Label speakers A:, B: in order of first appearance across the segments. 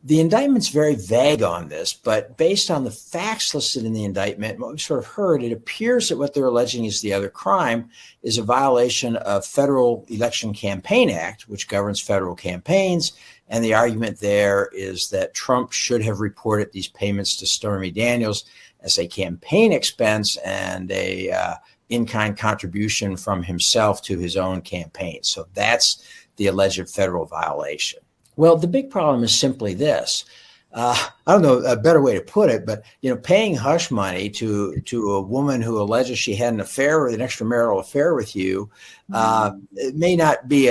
A: The indictment's very vague on this, but based on the facts listed in the indictment, what we've sort of heard, it appears that what they're alleging is the other crime is a violation of Federal Election Campaign Act, which governs federal campaigns. And the argument there is that Trump should have reported these payments to Stormy Daniels as a campaign expense and a in-kind contribution from himself to his own campaign. So that's the alleged federal violation. Well, the big problem is simply this. I don't know a better way to put it, but paying hush money to a woman who alleges she had an affair or an extramarital affair with you, it may not be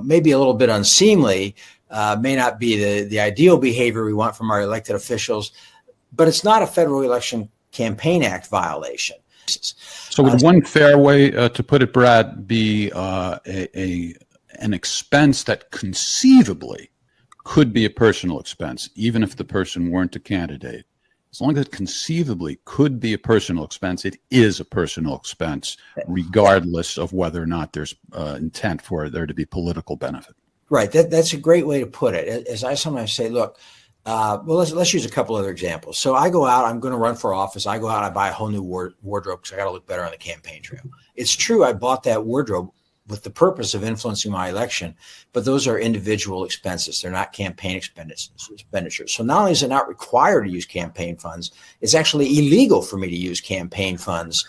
A: maybe a little bit unseemly, may not be the ideal behavior we want from our elected officials, but it's not a Federal Election Campaign Act violation.
B: So would one fair way to put it, Brad, be an expense that conceivably could be a personal expense, even if the person weren't a candidate? As long as it conceivably could be a personal expense, it is a personal expense, regardless of whether or not there's intent for there to be political benefit. Right.
A: That's a great way to put it. As I sometimes say, look, let's use a couple other examples. So I go out, I'm going to run for office. I go out, I buy a whole new wardrobe because I got to look better on the campaign trail. It's true, I bought that wardrobe with the purpose of influencing my election, but those are individual expenses. They're not campaign expenditures. So not only is it not required to use campaign funds, it's actually illegal for me to use campaign funds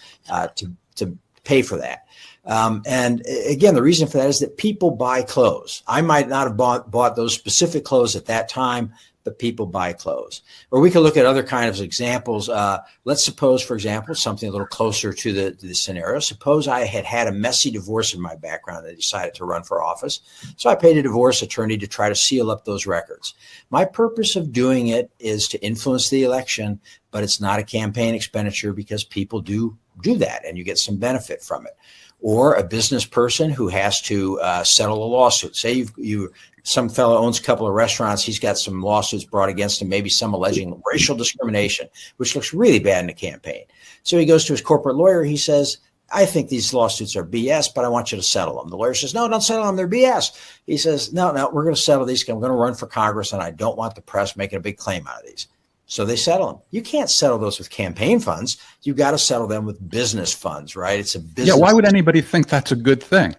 A: to pay for that. And again, the reason for that is that people buy clothes. I might not have bought those specific clothes at that time, but people buy clothes. Or we could look at other kinds of examples. Let's suppose, for example, something a little closer to the scenario. Suppose I had a messy divorce in my background and I decided to run for office. So I paid a divorce attorney to try to seal up those records. My purpose of doing it is to influence the election, but it's not a campaign expenditure because people do that and you get some benefit from it. Or a business person who has to settle a lawsuit. Say some fellow owns a couple of restaurants. He's got some lawsuits brought against him, maybe some alleging racial discrimination, which looks really bad in the campaign. So he goes to his corporate lawyer. He says, I think these lawsuits are BS, but I want you to settle them. The lawyer says, no, don't settle them. They're BS. He says, no, we're going to settle these. I'm going to run for Congress, and I don't want the press making a big claim out of these. So they settle them. You can't settle those with campaign funds. You've got to settle them with business funds, right? It's a business.
B: Yeah, why would anybody think that's a good thing?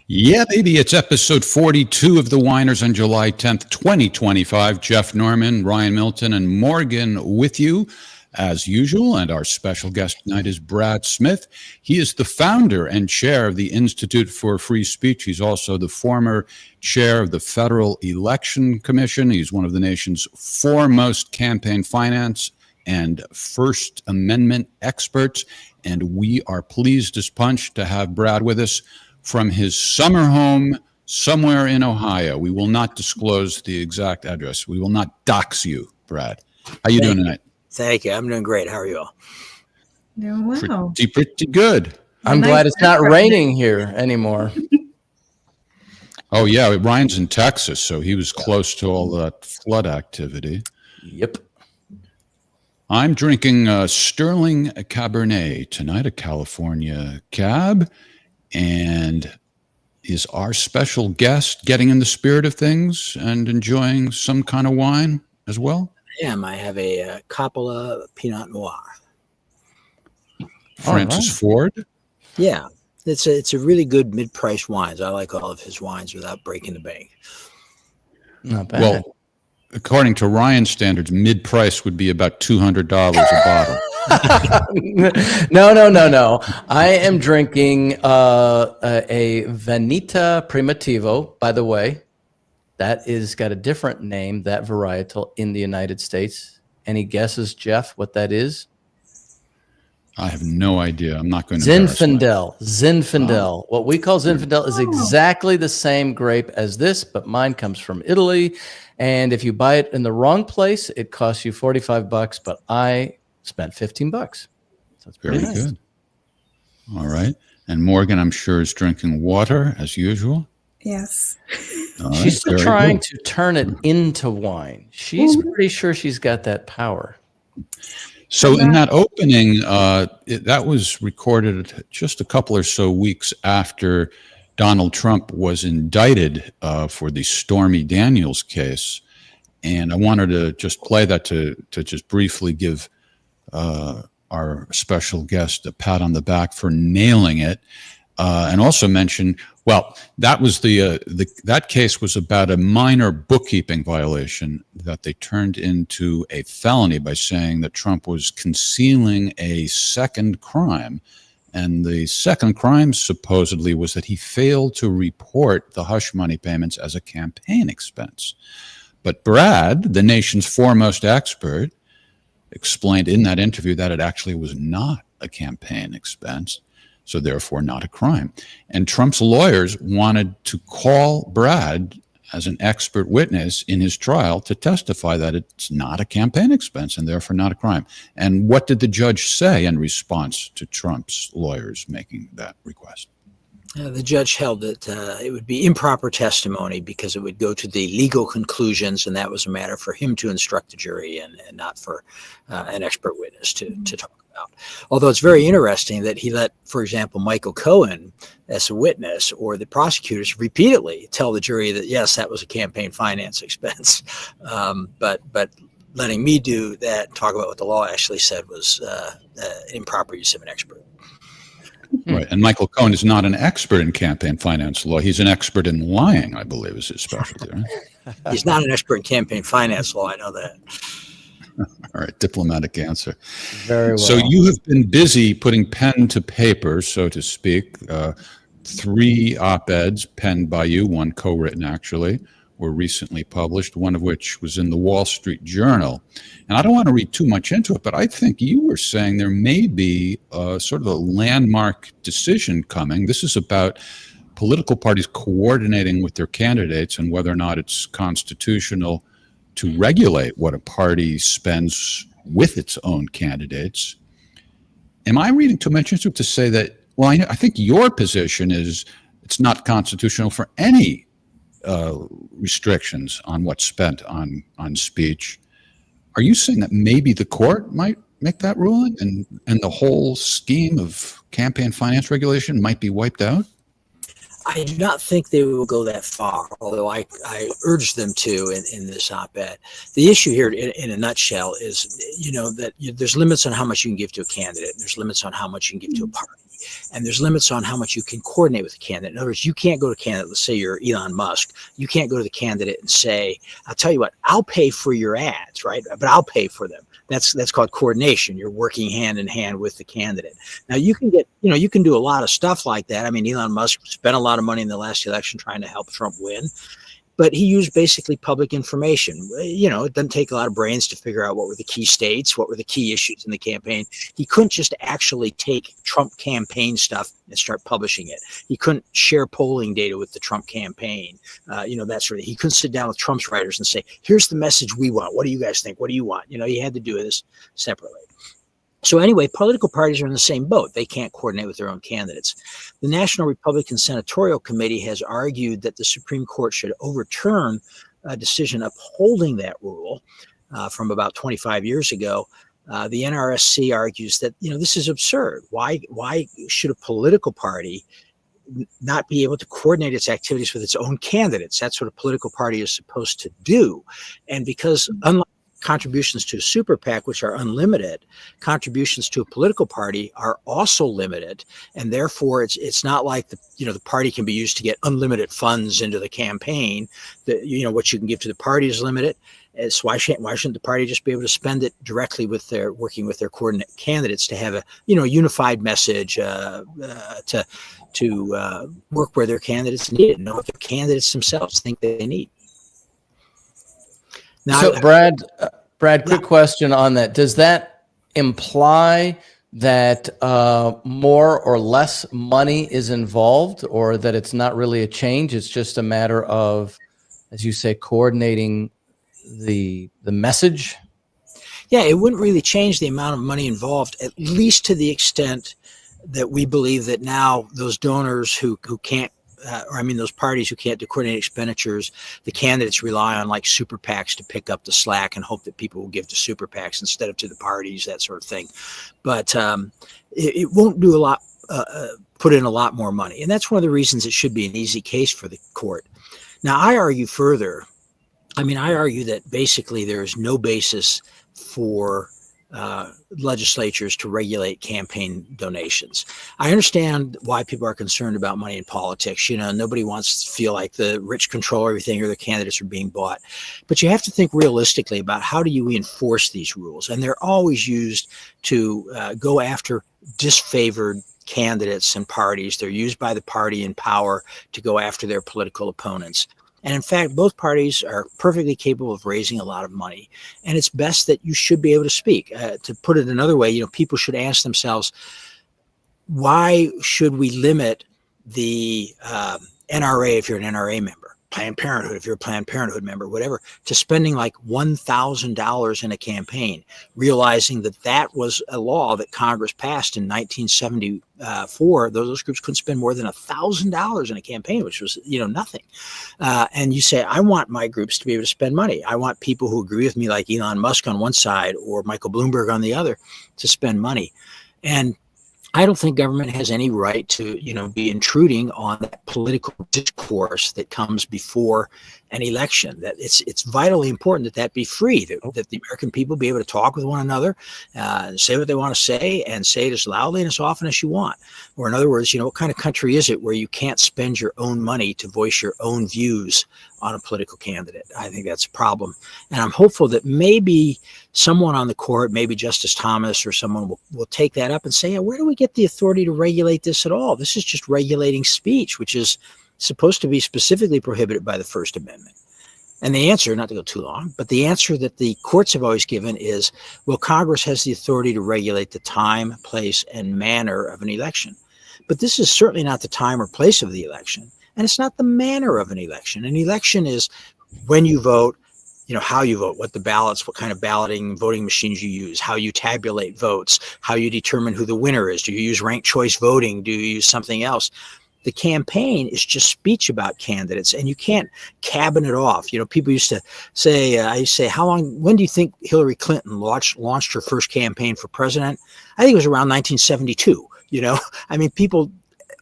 B: Yeah, baby, it's episode 42 of The Whiners on July 10th, 2025. Jeff Norman, Ryan Milton, and Morgan with you as usual. And our special guest tonight is Brad Smith. He is the founder and chair of the Institute for Free Speech. He's also the former chair of the Federal Election Commission. He's one of the nation's foremost campaign finance and First Amendment experts. And we are pleased as punch to have Brad with us from his summer home somewhere in Ohio. We will not disclose the exact address. We will not dox you, Brad. How you doing tonight?
A: Thank you. I'm doing great. How are you all?
C: Doing well.
B: Pretty good.
D: I'm glad it's not raining here anymore.
B: Oh, yeah. Ryan's in Texas, so he was close to all that flood activity.
D: Yep.
B: I'm drinking Sterling Cabernet tonight, a California cab. And is our special guest getting in the spirit of things and enjoying some kind of wine as well?
A: I have a Coppola Pinot Noir.
B: Francis Ford?
A: Yeah, it's a really good mid-priced wines. I like all of his wines without breaking the bank.
D: Not bad.
B: Well, according to Ryan standards, mid-price would be about $200 a bottle.
D: No. I am drinking a Veneta Primitivo, by the way. That is got a different name, that varietal, in the United States. Any guesses, Jeff, what that is?
B: I have no idea. I'm not going to embarrass myself.
D: Zinfandel. What we call Zinfandel is exactly the same grape as this, but mine comes from Italy. And if you buy it in the wrong place, it costs you $45, but I spent $15. So it's
B: Very
D: pretty nice.
B: good. All right. And Morgan, I'm sure, is drinking water as usual.
C: Yes.
B: All right,
D: She's still
B: very
D: trying
B: good.
D: to turn it into wine. She's pretty sure she's got that power.
B: So in that opening, that was recorded just a couple or so weeks after Donald Trump was indicted for the Stormy Daniels case. And I wanted to just play that to just briefly give our special guest a pat on the back for nailing it. And also mention, well, that was that case was about a minor bookkeeping violation that they turned into a felony by saying that Trump was concealing a second crime. And the second crime supposedly was that he failed to report the hush money payments as a campaign expense. But Brad, the nation's foremost expert, explained in that interview that it actually was not a campaign expense, so therefore not a crime. And Trump's lawyers wanted to call Brad as an expert witness in his trial to testify that it's not a campaign expense and therefore not a crime. And what did the judge say in response to Trump's lawyers making that request?
A: The judge held that it would be improper testimony because it would go to the legal conclusions, and that was a matter for him to instruct the jury and not for an expert witness to talk about. Although it's very interesting that he let, for example, Michael Cohen as a witness or the prosecutors repeatedly tell the jury that, yes, that was a campaign finance expense. But letting me do that, talk about what the law actually said was improper use of an expert.
B: Right. And Michael Cohen is not an expert in campaign finance law. He's an expert in lying, I believe, is his specialty. Right?
A: He's not an expert in campaign finance law. I know that.
B: All right. Diplomatic answer.
D: Very well.
B: So you have been busy putting pen to paper, so to speak. 3 op-eds penned by you, one co-written actually, were recently published, one of which was in the Wall Street Journal. And I don't want to read too much into it, but I think you were saying there may be sort of a landmark decision coming. This is about political parties coordinating with their candidates and whether or not it's constitutional to regulate what a party spends with its own candidates. Am I reading too much into it to say that, well, I think your position is it's not constitutional for any restrictions on what's spent on speech. Are you saying that maybe the court might make that ruling and the whole scheme of campaign finance regulation might be wiped out?
A: I do not think they will go that far, although I urge them to in this op-ed. The issue here in a nutshell is, that there's limits on how much you can give to a candidate. There's limits on how much you can give to a party. And there's limits on how much you can coordinate with a candidate. In other words, you can't go to a candidate, let's say you're Elon Musk. You can't go to the candidate and say, I'll tell you what, I'll pay for your ads, right? But I'll pay for them. That's called coordination. You're working hand in hand with the candidate. Now you can you can do a lot of stuff like that. I mean, Elon Musk spent a lot of money in the last election trying to help Trump win, but he used basically public information. It doesn't take a lot of brains to figure out what were the key states, what were the key issues in the campaign. He couldn't just actually take Trump campaign stuff and start publishing it. He couldn't share polling data with the Trump campaign, that sort of thing. He couldn't sit down with Trump's writers and say, here's the message we want. What do you guys think? What do you want? He had to do this separately. So anyway, political parties are in the same boat. They can't coordinate with their own candidates. The National Republican Senatorial Committee has argued that the Supreme Court should overturn a decision upholding that rule from about 25 years ago. The NRSC argues that, this is absurd. Why should a political party not be able to coordinate its activities with its own candidates? That's what a political party is supposed to do. And because unlike contributions to a super PAC, which are unlimited, contributions to a political party are also limited, and therefore it's not like the party can be used to get unlimited funds into the campaign. What you can give to the party is limited. So why shouldn't the party just be able to spend it directly with working with their coordinate candidates to have a unified message to work where their candidates need it, know what their candidates themselves think they need. Now,
D: so Brad, quick question on that. Does that imply that more or less money is involved, or that it's not really a change? It's just a matter of, as you say, coordinating the message?
A: Yeah, it wouldn't really change the amount of money involved, at least to the extent that we believe that now those donors who can't, those parties who can't do coordinated expenditures, the candidates rely on like super PACs to pick up the slack and hope that people will give to super PACs instead of to the parties, that sort of thing. But it won't do a lot, put in a lot more money. And that's one of the reasons it should be an easy case for the court. Now, I argue further. I argue that basically there is no basis for legislatures to regulate campaign donations. I understand why people are concerned about money in politics. Nobody wants to feel like the rich control everything or the candidates are being bought. But you have to think realistically about how do you enforce these rules? And they're always used to go after disfavored candidates and parties. They're used by the party in power to go after their political opponents. And in fact, both parties are perfectly capable of raising a lot of money. And it's best that you should be able to speak. To put it another way, people should ask themselves, why should we limit the NRA if you're an NRA member? Planned Parenthood, if you're a Planned Parenthood member, whatever, to spending like $1,000 in a campaign, realizing that was a law that Congress passed in 1974. Those groups couldn't spend more than $1,000 in a campaign, which was, nothing. And you say, I want my groups to be able to spend money. I want people who agree with me, like Elon Musk on one side or Michael Bloomberg on the other, to spend money. And I don't think government has any right to, be intruding on that political discourse that comes before an election. That it's vitally important that be free, that the American people be able to talk with one another, say what they want to say, and say it as loudly and as often as you want. Or in other words, what kind of country is it where you can't spend your own money to voice your own views on a political candidate? I think that's a problem. And I'm hopeful that maybe someone on the court, maybe Justice Thomas or someone will take that up and say, where do we get the authority to regulate this at all? This is just regulating speech, which is supposed to be specifically prohibited by the First Amendment. And the answer, not to go too long, but the answer that the courts have always given is, well, Congress has the authority to regulate the time, place, and manner of an election. But this is certainly not the time or place of the election. And it's not the manner of an election. An election is when you vote, how you vote, what the ballots, what kind of voting machines you use, how you tabulate votes, how you determine who the winner is. Do you use ranked choice voting? Do you use something else? The campaign is just speech about candidates, and you can't cabin it off. People used to say, when do you think Hillary Clinton launched her first campaign for president? I think it was around 1972. People,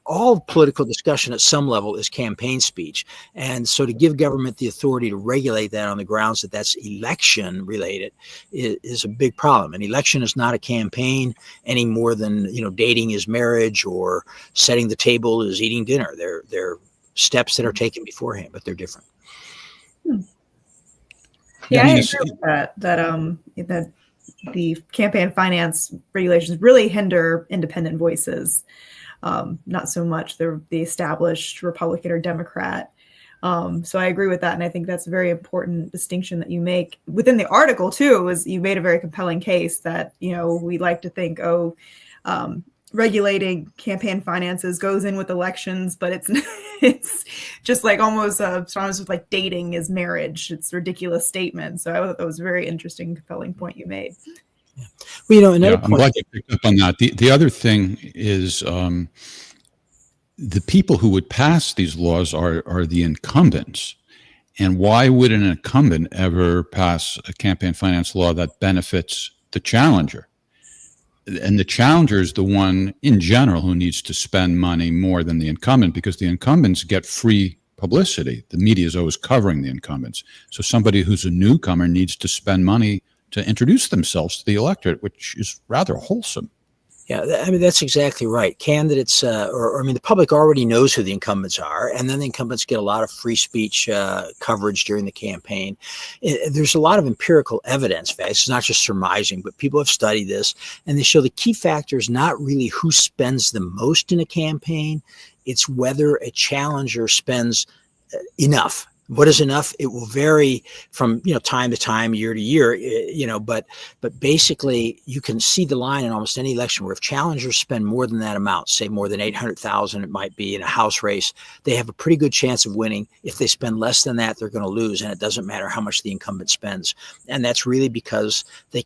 A: all political discussion at some level is campaign speech. And so to give government the authority to regulate that on the grounds that that's election related is a big problem. An election is not a campaign any more than, dating is marriage or setting the table is eating dinner. They're steps that are taken beforehand, but they're different.
C: Yeah, I agree with that the campaign finance regulations really hinder independent voices. Not so much the established Republican or Democrat. So I agree with that. And I think that's a very important distinction that you make within the article too, is you made a very compelling case that, we like to think, regulating campaign finances goes in with elections, but it's just like almost synonymous with like dating is marriage. It's a ridiculous statement. So I thought that was a very interesting, compelling point you made.
A: Yeah. Well, another point.
B: I'm glad you picked up on that. The other thing is the people who would pass these laws are the incumbents. And why would an incumbent ever pass a campaign finance law that benefits the challenger? And the challenger is the one in general who needs to spend money more than the incumbent, because the incumbents get free publicity. The media is always covering the incumbents. So somebody who's a newcomer needs to spend money to introduce themselves to the electorate, which is rather wholesome.
A: Yeah, I mean, that's exactly right. Candidates, the public already knows who the incumbents are, and then the incumbents get a lot of free speech coverage during the campaign. There's a lot of empirical evidence. It's not just surmising, but people have studied this, and they show the key factor is not really who spends the most in a campaign. It's whether a challenger spends enough. What is enough? It will vary from time to time, year to year. But basically, you can see the line in almost any election where if challengers spend more than that amount, say more than 800,000, it might be in a House race, they have a pretty good chance of winning. If they spend less than that, they're going to lose, and it doesn't matter how much the incumbent spends. And that's really because they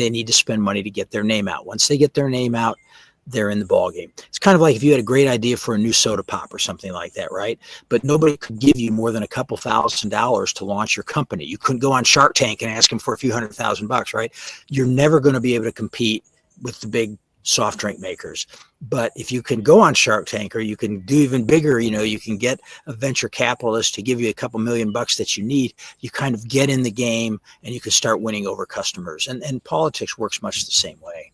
A: need to spend money to get their name out. Once they get their name out, they're in the ball game. It's kind of like if you had a great idea for a new soda pop or something like that, right? But nobody could give you more than a couple $1,000s to launch your company. You couldn't go on Shark Tank and ask them for a few $100,000, right? You're never going to be able to compete with the big soft drink makers. But if you can go on Shark Tank, or you can do even bigger, you can get a venture capitalist to give you a couple $1,000,000 that you need, you kind of get in the game and you can start winning over customers. And politics works much the same way.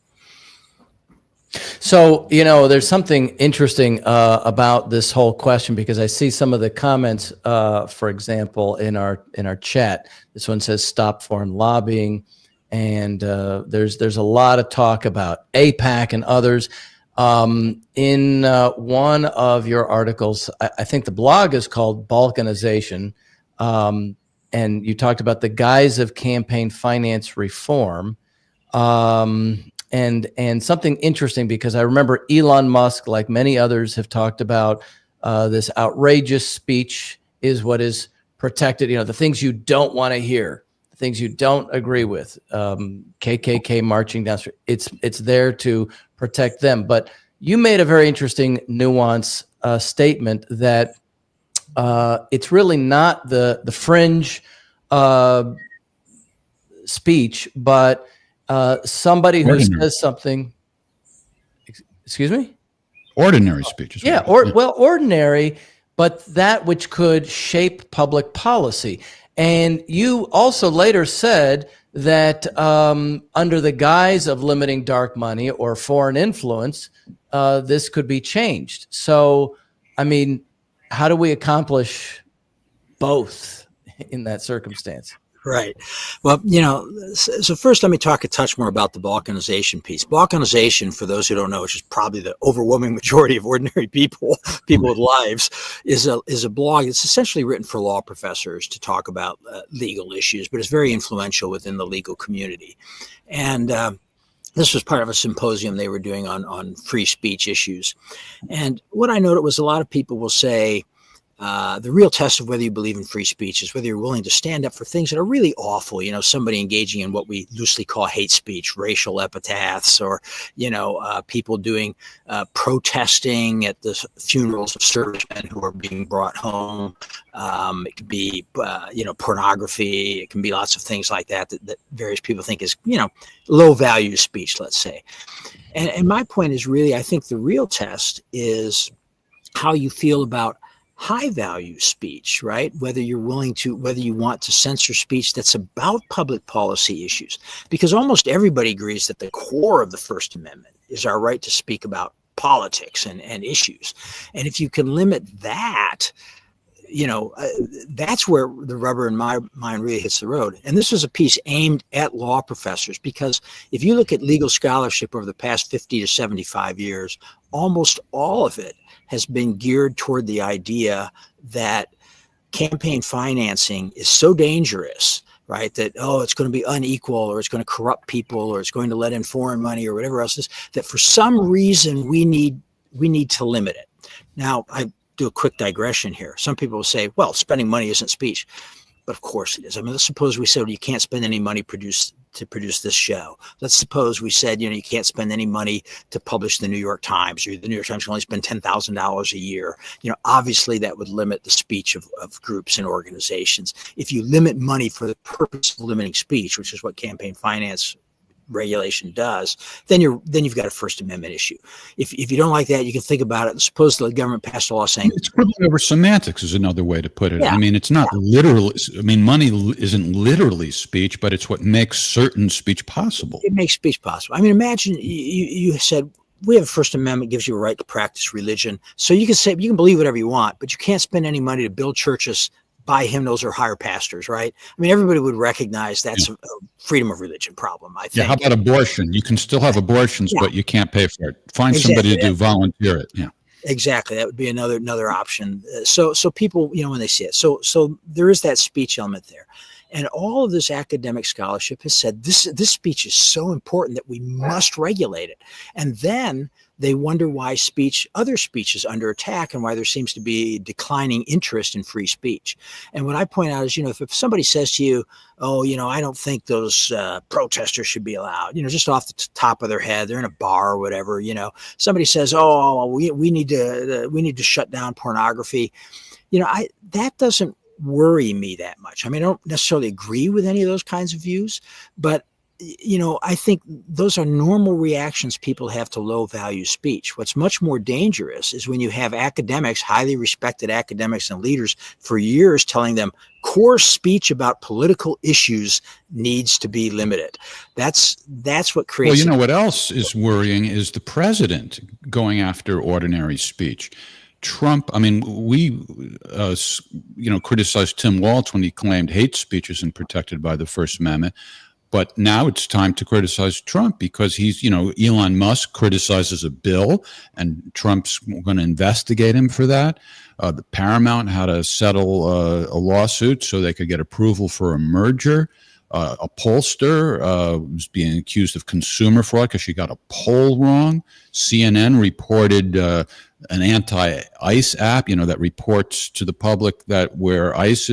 D: So, there's something interesting about this whole question, because I see some of the comments, for example, in our chat. This one says stop foreign lobbying. And there's a lot of talk about AIPAC and others. In one of your articles, I think the blog is called Balkanization. And you talked about the guise of campaign finance reform. And something interesting, because I remember Elon Musk, like many others, have talked about this outrageous speech is what is protected. The things you don't want to hear, the things you don't agree with, KKK marching down the street. It's there to protect them. But you made a very interesting nuance statement that it's really not the fringe speech, but somebody who says something, excuse me?
B: Ordinary speeches.
D: Yeah, ordinary, but that which could shape public policy. And you also later said that under the guise of limiting dark money or foreign influence, this could be changed. So, how do we accomplish both in that circumstance?
A: Right. Well, so first let me talk a touch more about the balkanization piece. Balkanization, for those who don't know, which is probably the overwhelming majority of ordinary people with lives, is a blog. It's essentially written for law professors to talk about legal issues, but it's very influential within the legal community. And this was part of a symposium they were doing on free speech issues. And what I noted was a lot of people will say, the real test of whether you believe in free speech is whether you're willing to stand up for things that are really awful. Somebody engaging in what we loosely call hate speech, racial epithets, or, people doing protesting at the funerals of servicemen who are being brought home. It could be, pornography. It can be lots of things like that various people think is, low value speech, let's say. And my point is really, I think the real test is how you feel about high value speech, right? Whether you want to censor speech that's about public policy issues, because almost everybody agrees that the core of the First Amendment is our right to speak about politics and issues. And if you can limit that, that's where the rubber in my mind really hits the road. And this was a piece aimed at law professors, because if you look at legal scholarship over the past 50 to 75 years, almost all of it has been geared toward the idea that campaign financing is so dangerous, right? That, it's going to be unequal, or it's going to corrupt people, or it's going to let in foreign money, or whatever else is, that for some reason we need to limit it. Now, I do a quick digression here. Some people will say, well, spending money isn't speech. But of course it is. Let's suppose we said you can't spend any money to produce this show. Let's suppose we said, you can't spend any money to publish the New York Times, or the New York Times can only spend $10,000 a year. Obviously that would limit the speech of groups and organizations. If you limit money for the purpose of limiting speech, which is what campaign finance regulation does, then you've got a First Amendment issue. If you don't like that, you can think about it. Suppose the government passed a law saying
B: it's quibbling over semantics is another way to put it.
A: Yeah.
B: I mean, it's not literally. I mean, money isn't literally speech, but it's what makes certain speech possible.
A: it makes speech possible. I mean, imagine you said we have a First Amendment gives you a right to practice religion, so you can believe whatever you want, but you can't spend any money to build churches, buy hymnals, or hire pastors, right? I mean, everybody would recognize that's a freedom of religion problem, I think.
B: Yeah. How about abortion? You can still have abortions, but you can't pay for it. Find somebody to volunteer it. Yeah.
A: Exactly. That would be another option. So people, when they see it, so there is that speech element there. And all of this academic scholarship has said this speech is so important that we must regulate it. And then they wonder why other speech is under attack and why there seems to be declining interest in free speech. And what I point out is, if somebody says to you, oh, I don't think those protesters should be allowed, just off the top of their head, they're in a bar or whatever, somebody says, oh, we need to shut down pornography. That doesn't worry me that much. I mean, I don't necessarily agree with any of those kinds of views, but I think those are normal reactions people have to low value speech. What's much more dangerous is when you have academics, highly respected academics and leaders for years telling them core speech about political issues needs to be limited. That's what creates.
B: Well, what else is worrying is the president going after ordinary speech. Trump, I mean, we, criticized Tim Walz when he claimed hate speech isn't protected by the First Amendment. But now it's time to criticize Trump because he's, Elon Musk criticizes a bill and Trump's going to investigate him for that. The Paramount had to settle a lawsuit so they could get approval for a merger. A pollster was being accused of consumer fraud because she got a poll wrong. CNN reported an anti-ICE app, that reports to the public that where ICE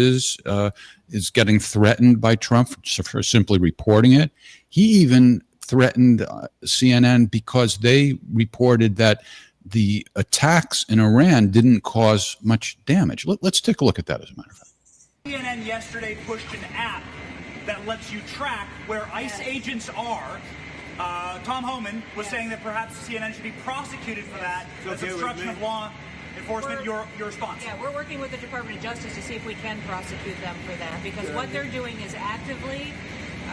B: is getting threatened by Trump for simply reporting it. He even threatened CNN because they reported that the attacks in Iran didn't cause much damage. Let's take a look at that, as a matter of fact.
E: CNN yesterday pushed an app that lets you track where ICE agents are. Tom Homan was saying that perhaps CNN should be prosecuted for that. That's obstruction of law enforcement. Your response?
F: Yeah, we're working with the Department of Justice to see if we can prosecute them for that, because what they're doing is actively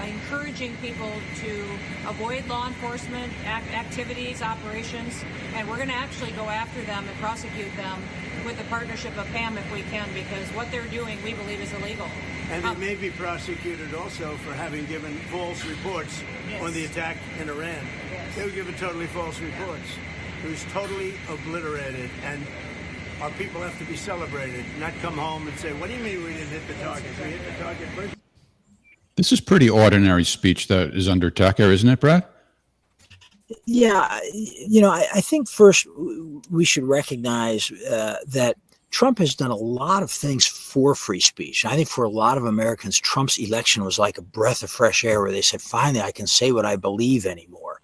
F: encouraging people to avoid law enforcement activities, operations, and we're going to actually go after them and prosecute them with the partnership of PAM if we can, because what they're doing we believe is illegal.
G: And they may be prosecuted also for having given false reports on the attack in Iran.
F: Yes.
G: They were given totally false reports. It was totally obliterated, and our people have to be celebrated, not come home and say, what do you mean we didn't hit the target? We hit the target first.
B: This is pretty ordinary speech that is under attack here, isn't it, Brad?
A: Yeah, I think first we should recognize that Trump has done a lot of things for free speech. I think for a lot of Americans, Trump's election was like a breath of fresh air where they said, finally, I can say what I believe anymore.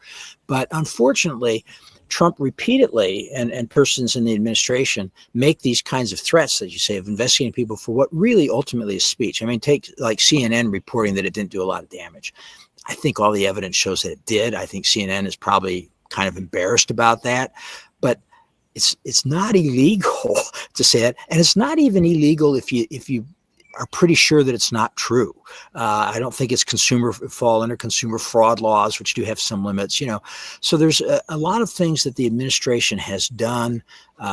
A: But unfortunately, Trump repeatedly and persons in the administration make these kinds of threats that you say of investigating people for what really ultimately is speech. I mean, take like CNN reporting that it didn't do a lot of damage. I think all the evidence shows that it did. I think CNN is probably kind of embarrassed about that, but it's not illegal to say that, and it's not even illegal if you are pretty sure that it's not true. I don't think it's fall under consumer fraud laws, which do have some limits, So there's a lot of things that the administration has done,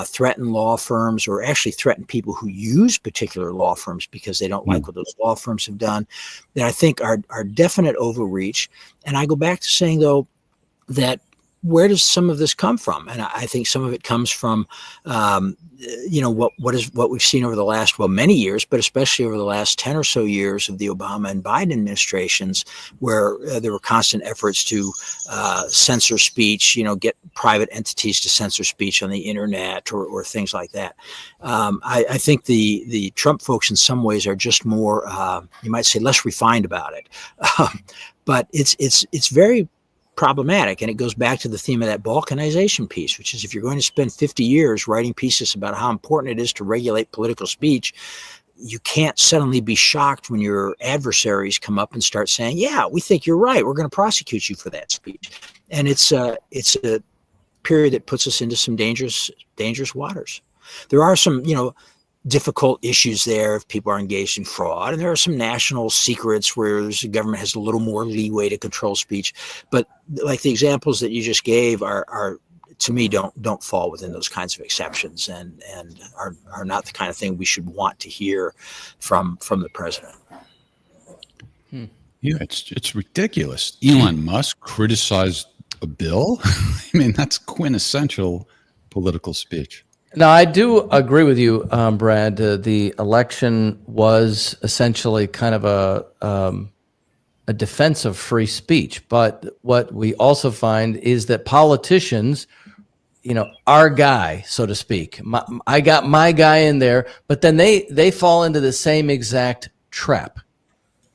A: threaten law firms, or actually threaten people who use particular law firms because they don't like what those law firms have done, that I think are definite overreach. And I go back to saying, though, that where does some of this come from? And I think some of it comes from, what we've seen over the last, many years, but especially over the last 10 or so years of the Obama and Biden administrations, where there were constant efforts to censor speech, get private entities to censor speech on the internet or things like that. I think the Trump folks in some ways are just more, you might say, less refined about it. But it's very problematic. And it goes back to the theme of that balkanization piece, which is if you're going to spend 50 years writing pieces about how important it is to regulate political speech, you can't suddenly be shocked when your adversaries come up and start saying, yeah, we think you're right. We're going to prosecute you for that speech. And it's a period that puts us into some dangerous waters. There are some, difficult issues there if people are engaged in fraud. And there are some national secrets where the government has a little more leeway to control speech. But like the examples that you just gave are to me, don't fall within those kinds of exceptions and are not the kind of thing we should want to hear from the president.
B: Yeah, it's ridiculous. Elon Musk criticized a bill. I mean, that's quintessential political speech.
D: Now, I do agree with you, Brad. The election was essentially kind of a defense of free speech. But what we also find is that politicians, our guy, so to speak, I got my guy in there, but then they fall into the same exact trap.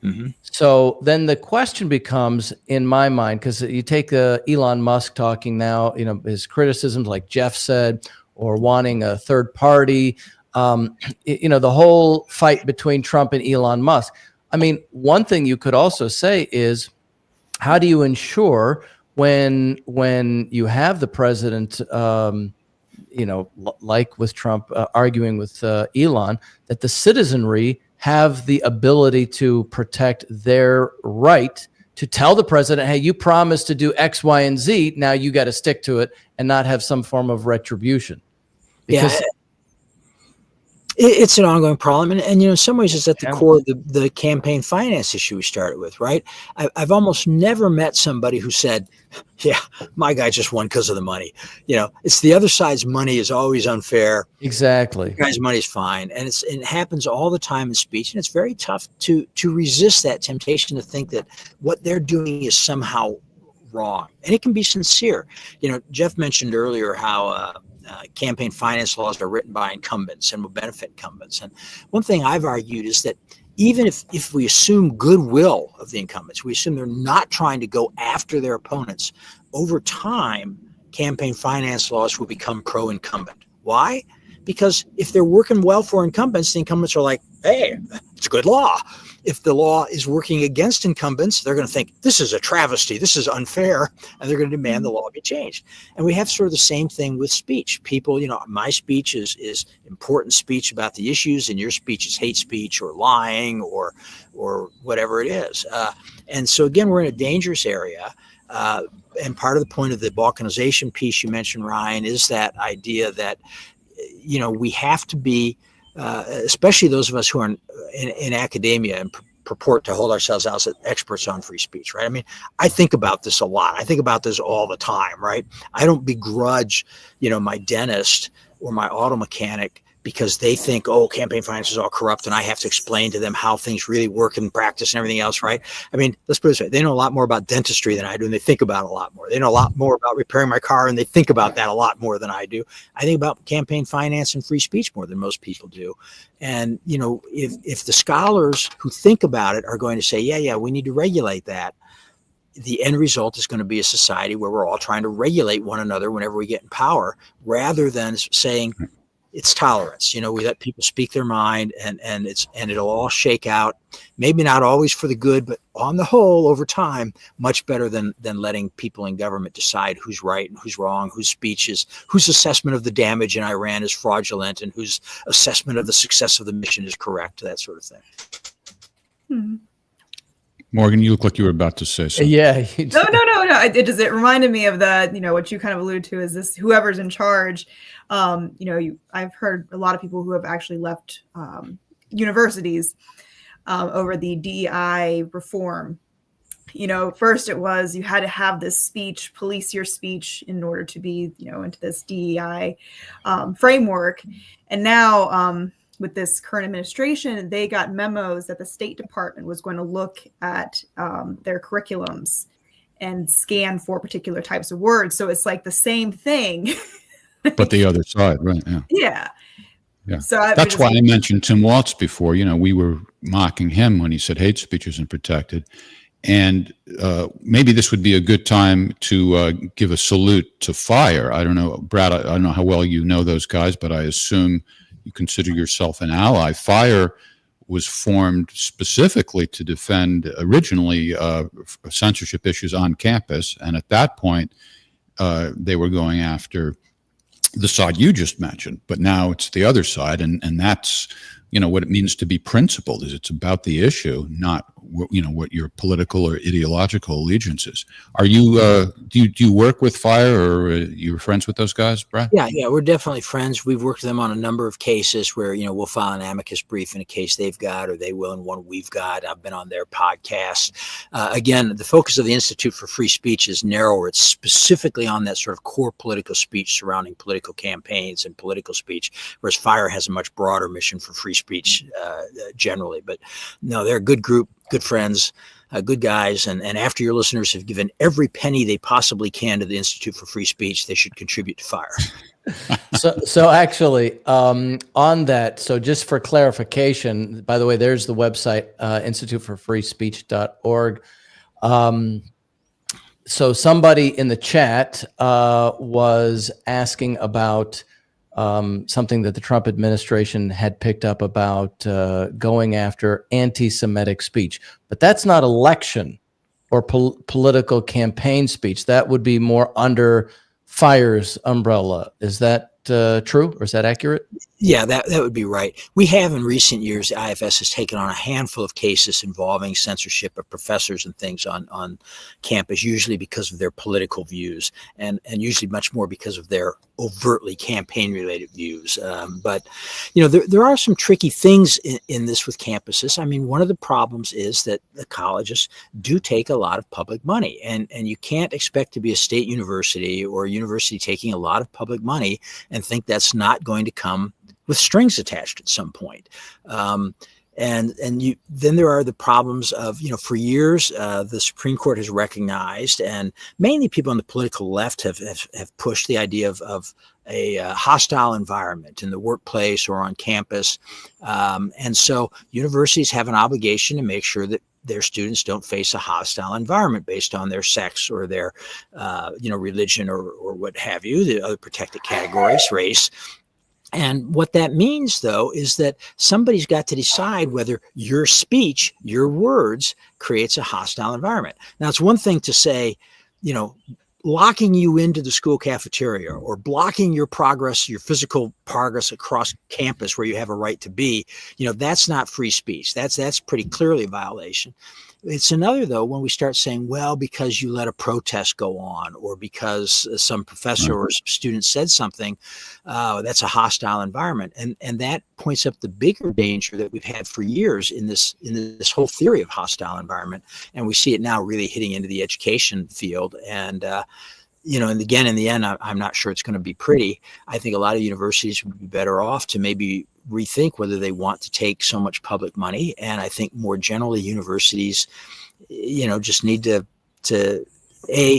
A: Mm-hmm.
D: So then the question becomes, in my mind, because you take Elon Musk talking now, his criticisms, like Jeff said, or wanting a third party, the whole fight between Trump and Elon Musk. I mean, one thing you could also say is, how do you ensure when you have the president, like with Trump arguing with Elon, that the citizenry have the ability to protect their right to tell the president, hey, you promised to do X, Y, and Z. Now you got to stick to it and not have some form of retribution. Because
A: it's an ongoing problem. And in some ways, it's at the core of the campaign finance issue we started with, right? I've almost never met somebody who said, yeah, my guy just won because of the money. It's the other side's money is always unfair.
D: Exactly.
A: The guy's money's fine. And it happens all the time in speech. And it's very tough to resist that temptation to think that what they're doing is somehow wrong. And it can be sincere. Jeff mentioned earlier how campaign finance laws are written by incumbents and will benefit incumbents. And one thing I've argued is that even if we assume goodwill of the incumbents, we assume they're not trying to go after their opponents, over time, campaign finance laws will become pro-incumbent. Why? Because if they're working well for incumbents, the incumbents are like, hey, it's a good law. If the law is working against incumbents, they're going to think this is a travesty, this is unfair, and they're going to demand the law be changed. And we have sort of the same thing with speech. People, my speech is important speech about the issues, and your speech is hate speech or lying or whatever it is. And so again, we're in a dangerous area. And part of the point of the balkanization piece you mentioned, Ryan, is that idea that we have to be, especially those of us who are in academia and purport to hold ourselves out as experts on free speech, right? I mean, I think about this a lot. I think about this all the time, right? I don't begrudge, my dentist or my auto mechanic because they think, campaign finance is all corrupt and I have to explain to them how things really work in practice and everything else, right? I mean, let's put it this way. They know a lot more about dentistry than I do, and they think about it a lot more. They know a lot more about repairing my car, and they think about that a lot more than I do. I think about campaign finance and free speech more than most people do. And, if the scholars who think about it are going to say, yeah, we need to regulate that, the end result is going to be a society where we're all trying to regulate one another whenever we get in power, rather than saying, it's tolerance. We let people speak their mind and it'll all shake out. Maybe not always for the good, but on the whole, over time, much better than letting people in government decide who's right and who's wrong, whose assessment of the damage in Iran is fraudulent and whose assessment of the success of the mission is correct, that sort of thing.
C: Hmm.
B: Morgan, you look like you were about to say something.
D: Yeah.
C: No. It reminded me of the, what you kind of alluded to is this, whoever's in charge. I've heard a lot of people who have actually left universities over the DEI reform. First it was you had to have this speech, police your speech in order to be, into this DEI framework. And now with this current administration, they got memos that the State Department was going to look at their curriculums and scan for particular types of words. So it's like the same thing.
B: But the other side, right?
C: Yeah. So
B: that's why I mentioned Tim Waltz before. We were mocking him when he said hate speech isn't protected. And maybe this would be a good time to give a salute to FIRE. I don't know, Brad, I don't know how well you know those guys, but I assume you consider yourself an ally. FIRE was formed specifically to defend originally censorship issues on campus. And at that point, they were going after the side you just mentioned, but now it's the other side. And that's, what it means to be principled is it's about the issue, not what your political or ideological allegiance is. Are you, do you work with FIRE, or you're friends with those guys, Brad?
A: Yeah, we're definitely friends. We've worked with them on a number of cases where, we'll file an amicus brief in a case they've got, or they will in one we've got. I've been on their podcast. Again, the focus of the Institute for Free Speech is narrower. It's specifically on that sort of core political speech surrounding political campaigns and political speech, whereas FIRE has a much broader mission for free speech generally. But no, they're a good group, good friends, good guys. And after your listeners have given every penny they possibly can to the Institute for Free Speech, they should contribute to FIRE.
D: So actually, on that, so just for clarification, by the way, there's the website, instituteforfreespeech.org. So somebody in the chat was asking about something that the Trump administration had picked up about going after anti-Semitic speech. But that's not election or political campaign speech. That would be more under FIRE's umbrella. Is that true, or is that accurate?
A: Yeah, that would be right. We have in recent years, the IFS has taken on a handful of cases involving censorship of professors and things on campus, usually because of their political views, and usually much more because of their overtly campaign-related views. But, there are some tricky things in this with campuses. I mean, one of the problems is that the colleges do take a lot of public money, and you can't expect to be a state university or a university taking a lot of public money and think that's not going to come with strings attached at some point. Then there are the problems of, for years, the Supreme Court has recognized, and mainly people on the political left have pushed the idea of a hostile environment in the workplace or on campus. And so universities have an obligation to make sure that their students don't face a hostile environment based on their sex or their, religion or what have you, the other protected categories, race. And what that means, though, is that somebody's got to decide whether your speech, your words, creates a hostile environment. Now, it's one thing to say, locking you into the school cafeteria or blocking your progress, your physical progress across campus where you have a right to be, that's not free speech. That's pretty clearly a violation. It's another, though, when we start saying, well, because you let a protest go on, or because some professor or student said something, that's a hostile environment. And that points up the bigger danger that we've had for years in this whole theory of hostile environment. And we see it now really hitting into the education field. And, and again, in the end, I'm not sure it's going to be pretty. I think a lot of universities would be better off to maybe rethink whether they want to take so much public money. And I think more generally, universities, just need to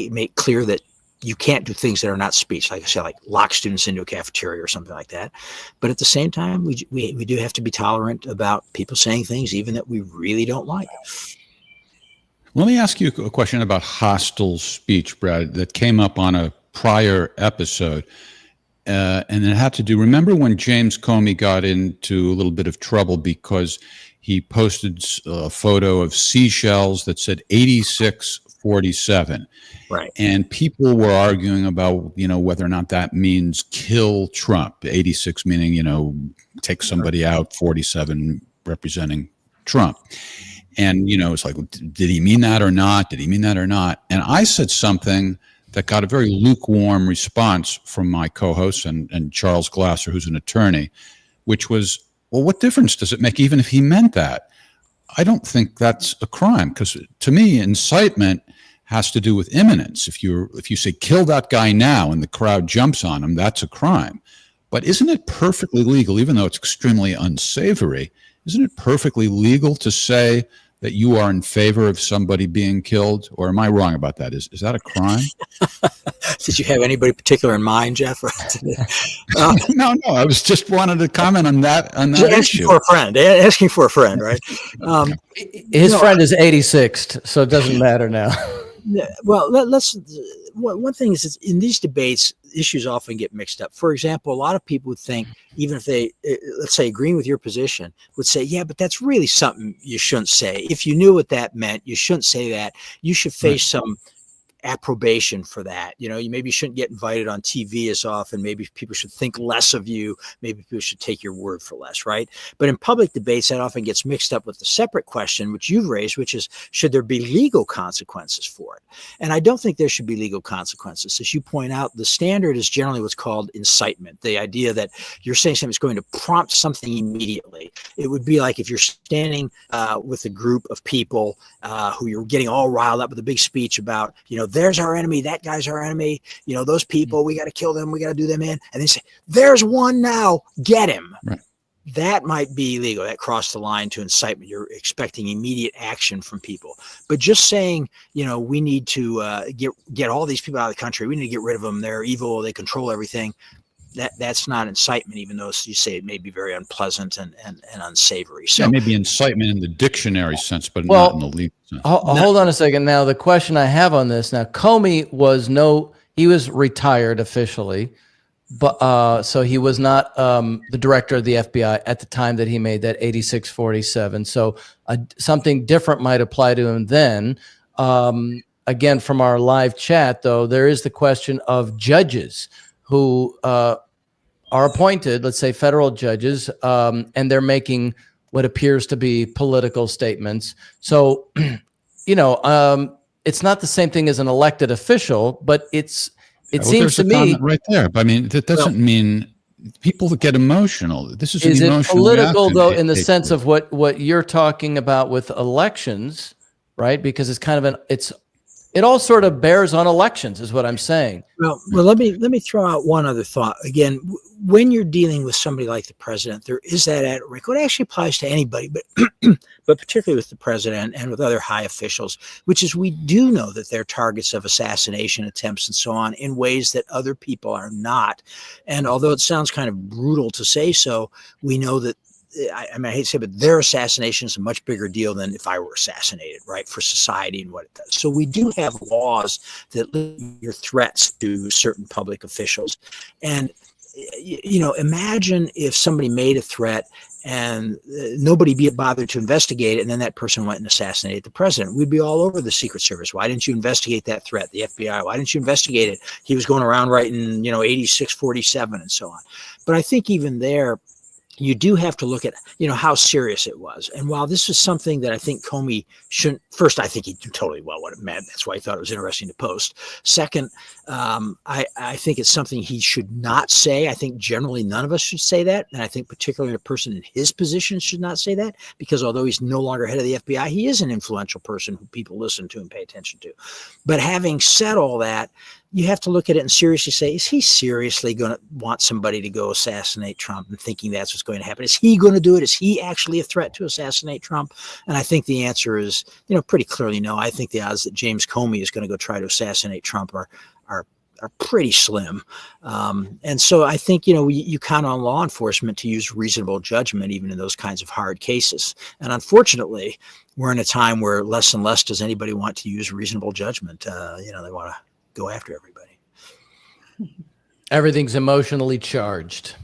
A: make clear that you can't do things that are not speech, like I said, like lock students into a cafeteria or something like that. But at the same time, we do have to be tolerant about people saying things even that we really don't like.
B: Let me ask you a question about hostile speech, Brad, that came up on a prior episode. And it had to do, remember when James Comey got into a little bit of trouble because he posted a photo of seashells that said 8647.
A: Right.
B: And people were arguing about, whether or not that means kill Trump, 86 meaning, take somebody out, 47 representing Trump. And, it's like, did he mean that or not? Did he mean that or not? And I said something that got a very lukewarm response from my co-host and Charles Glasser, who's an attorney, which was, well, what difference does it make even if he meant that? I don't think that's a crime, because to me, incitement has to do with imminence. If you say, kill that guy now, and the crowd jumps on him, that's a crime. But isn't it perfectly legal, even though it's extremely unsavory, isn't it perfectly legal to say that you are in favor of somebody being killed? Or am I wrong about that? Is that a crime?
A: Did you have anybody particular in mind, Jeff?
B: No. I was just wanted to comment on that issue.
A: Asking for a friend, right?
D: His friend is 86th, so it doesn't matter now.
A: Well, one thing is in these debates, issues often get mixed up. For example, a lot of people would think, even if they, let's say, agreeing with your position, would say, yeah, but that's really something you shouldn't say. If you knew what that meant, you shouldn't say that. You should face some approbation for that. You maybe shouldn't get invited on TV as often. Maybe people should think less of you. Maybe people should take your word for less, right? But in public debates, that often gets mixed up with the separate question, which you've raised, which is, should there be legal consequences for it? And I don't think there should be legal consequences. As you point out, the standard is generally what's called incitement, the idea that you're saying something that's going to prompt something immediately. It would be like if you're standing with a group of people who you're getting all riled up with a big speech about, there's our enemy, that guy's our enemy, those people, we got to kill them, we got to do them in, and then say, there's one now, get him.
B: Right.
A: That might be illegal. That crossed the line to incitement. You're expecting immediate action from people. But just saying, we need to get all these people out of the country, we need to get rid of them, they're evil, they control everything, that's not incitement, even though you say it may be very unpleasant and unsavory. So
B: maybe incitement in the dictionary sense, but not in the legal sense.
D: Hold on a second. Now, the question I have on this, now, Comey he was retired officially, but so he was not the director of the FBI at the time that he made that 8647. So something different might apply to him then. Again, from our live chat, though, there is the question of judges who are appointed, let's say federal judges, and they're making what appears to be political statements. So, it's not the same thing as an elected official, but it seems to me
B: right there. But I mean, that doesn't mean people get emotional. This is
D: an
B: emotional.
D: Is it political though, in the sense of what you're talking about with elections, right? Because it's kind of it all sort of bears on elections, is what I'm saying.
A: Well, let me throw out one other thought. Again, when you're dealing with somebody like the president, there is that at risk. It actually applies to anybody, but particularly with the president and with other high officials, which is we do know that they're targets of assassination attempts and so on in ways that other people are not. And although it sounds kind of brutal to say so, we know that I hate to say, but their assassination is a much bigger deal than if I were assassinated, right, for society and what it does. So we do have laws that limit your threats to certain public officials. And, imagine if somebody made a threat and nobody bothered to investigate it, and then that person went and assassinated the president. We'd be all over the Secret Service. Why didn't you investigate that threat? The FBI, why didn't you investigate it? He was going around writing, 8647 and so on. But I think even there, you do have to look at, how serious it was. And while this is something that I think Comey shouldn't, first, I think he knew totally well what it meant. That's why I thought it was interesting to post. Second, I think it's something he should not say. I think generally none of us should say that. And I think particularly a person in his position should not say that, because although he's no longer head of the FBI, he is an influential person who people listen to and pay attention to. But having said all that, you have to look at it and seriously say, is he seriously going to want somebody to go assassinate Trump and thinking that's what's going to happen? Is he going to do it? Is he actually a threat to assassinate Trump? And I think the answer is, pretty clearly no. I think the odds that James Comey is going to go try to assassinate Trump are pretty slim. And so I think, you count on law enforcement to use reasonable judgment, even in those kinds of hard cases. And unfortunately, we're in a time where less and less does anybody want to use reasonable judgment. They want to go after everybody.
D: Everything's emotionally charged.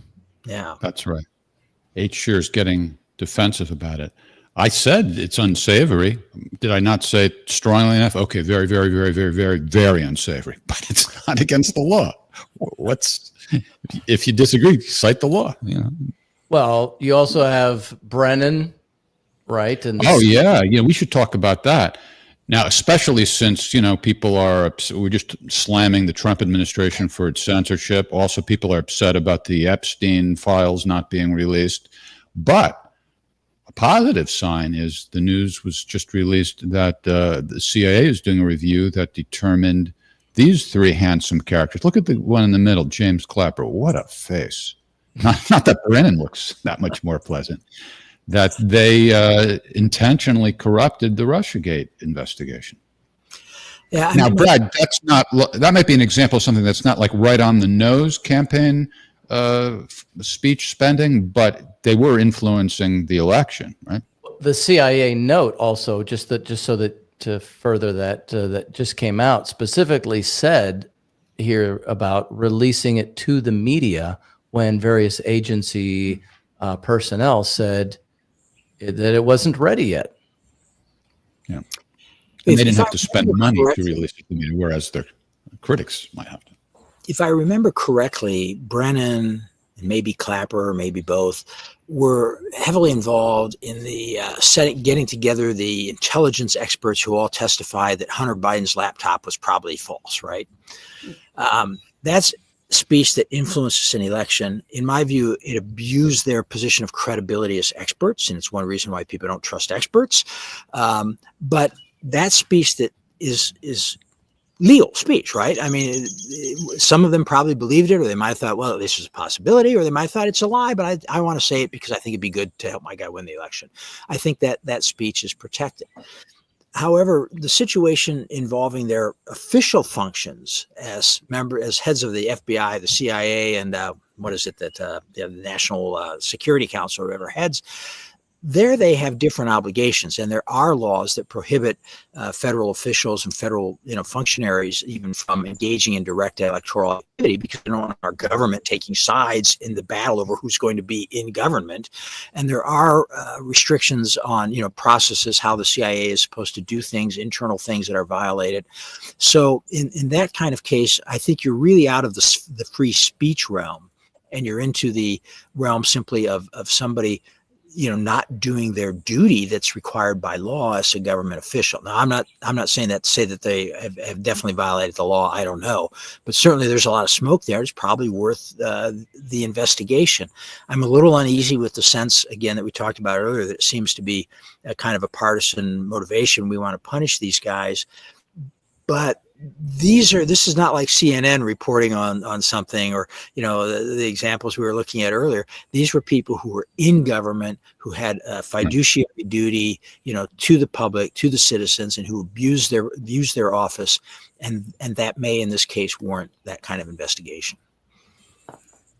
A: Yeah,
B: that's right. H. Shear's getting defensive about it. I said it's unsavory. Did I not say it strongly enough? Okay, very, very, very, very, very, very unsavory. But it's not against the law. If you disagree, cite the law.
D: Well, you also have Brennan, right? And
B: we should talk about that. Now, especially since, people are, we're just slamming the Trump administration for its censorship. Also, people are upset about the Epstein files not being released. But a positive sign is the news was just released that the CIA is doing a review that determined these three handsome characters. Look at the one in the middle, James Clapper. What a face. Not that Brennan looks that much more pleasant. That they intentionally corrupted the Russiagate investigation.
A: Yeah.
B: Now, Brad, that might be an example of something that's not like right on the nose campaign speech spending, but they were influencing the election, right?
D: The CIA note also, just so that to further that that just came out specifically said here about releasing it to the media when various agency personnel said that it wasn't ready yet.
B: Yeah. And they
A: If
B: didn't have
A: I
B: to spend
A: remember
B: money to
A: correctly-
B: release it to the media, whereas their critics might have to.
A: If I remember correctly, Brennan and maybe Clapper, or maybe both, were heavily involved in the getting together the intelligence experts who all testified that Hunter Biden's laptop was probably false, right? That's speech that influences an election. In my view, it abused their position of credibility as experts, and it's one reason why people don't trust experts. But that speech that is legal speech, right? I mean, some of them probably believed it, or they might have thought, well, this is a possibility, or they might have thought it's a lie, but I want to say it because I think it'd be good to help my guy win the election. I think that speech is protected. However, the situation involving their official functions as heads of the FBI, the CIA, and the National Security Council, or whoever heads, there they have different obligations, and there are laws that prohibit federal officials and federal functionaries even from engaging in direct electoral activity, because they don't want our government taking sides in the battle over who's going to be in government. And there are restrictions on processes, how the CIA is supposed to do things, internal things that are violated. So in that kind of case, I think you're really out of the free speech realm, and you're into the realm simply of somebody not doing their duty that's required by law as a government official. Now, I'm not saying that to say that they have definitely violated the law. I don't know, but certainly there's a lot of smoke there. It's probably worth the investigation. I'm a little uneasy with the sense, again, that we talked about earlier, that it seems to be a kind of a partisan motivation. We want to punish these guys, but this is not like CNN reporting on something, or the examples we were looking at earlier. These were people who were in government, who had a fiduciary duty to the public, to the citizens, and who abused their office, and that may in this case warrant that kind of investigation.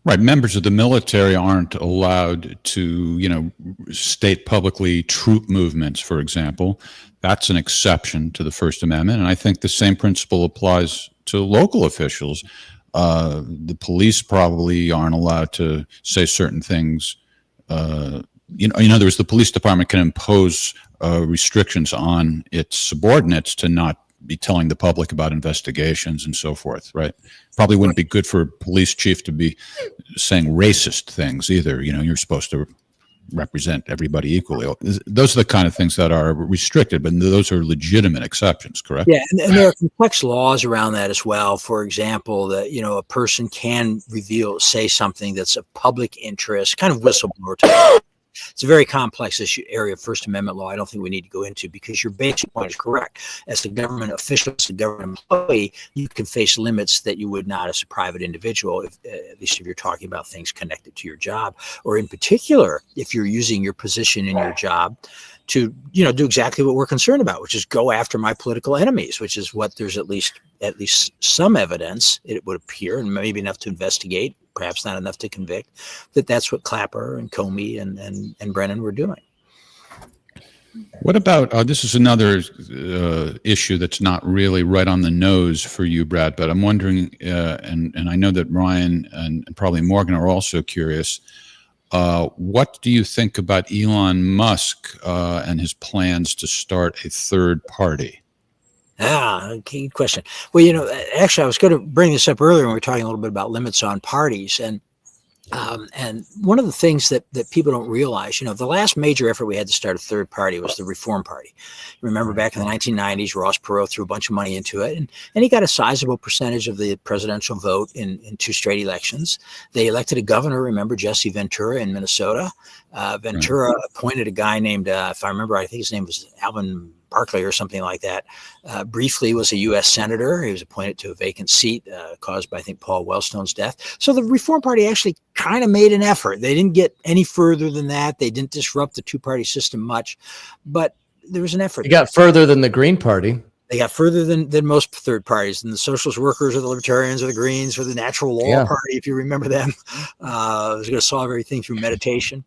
B: Right. Members of the military aren't allowed to, state publicly troop movements, for example. That's an exception to the First Amendment. And I think the same principle applies to local officials. The police probably aren't allowed to say certain things. In other words, the police department can impose restrictions on its subordinates to not be telling the public about investigations and so forth, right? Probably wouldn't be good for a police chief to be saying racist things either. You're supposed to represent everybody equally. Those are the kind of things that are restricted, but those are legitimate exceptions, correct?
A: Yeah, and there are complex laws around that as well. For example, that a person can say something that's of public interest, kind of whistleblower type. It's a very complex area of First Amendment law. I don't think we need to go into, because your basic point is correct. As a government official, as a government employee, you can face limits that you would not as a private individual, at least if you're talking about things connected to your job, or in particular, if you're using your position in your job to do exactly what we're concerned about, which is go after my political enemies, which is what there's at least some evidence, it would appear, and maybe enough to investigate, perhaps not enough to convict, that's what Clapper and Comey and Brennan were doing.
B: What about this is another issue that's not really right on the nose for you, Brad, but I'm wondering, and I know that Ryan and probably Morgan are also curious, what do you think about Elon Musk and his plans to start a third party?
A: Okay, good question. Well, actually, I was going to bring this up earlier when we were talking a little bit about limits on parties, and one of the things that people don't realize, the last major effort we had to start a third party was the Reform Party. Remember, back in the 1990s, Ross Perot threw a bunch of money into it, and he got a sizable percentage of the presidential vote in 2 straight elections. They elected a governor, remember, Jesse Ventura in Minnesota. Ventura appointed a guy named, if I remember, I think his name was Alvin Barkley or something like that. Briefly was a U.S. senator. He was appointed to a vacant seat caused by, I think, Paul Wellstone's death. So the Reform Party actually kind of made an effort. They didn't get any further than that. They didn't disrupt the 2-party system much, but there was an effort.
D: They got further than the Green Party.
A: They got further than most third parties, and the Socialist Workers or the Libertarians or the Greens or the Natural Law Party, if you remember them. It was going to solve everything through meditation.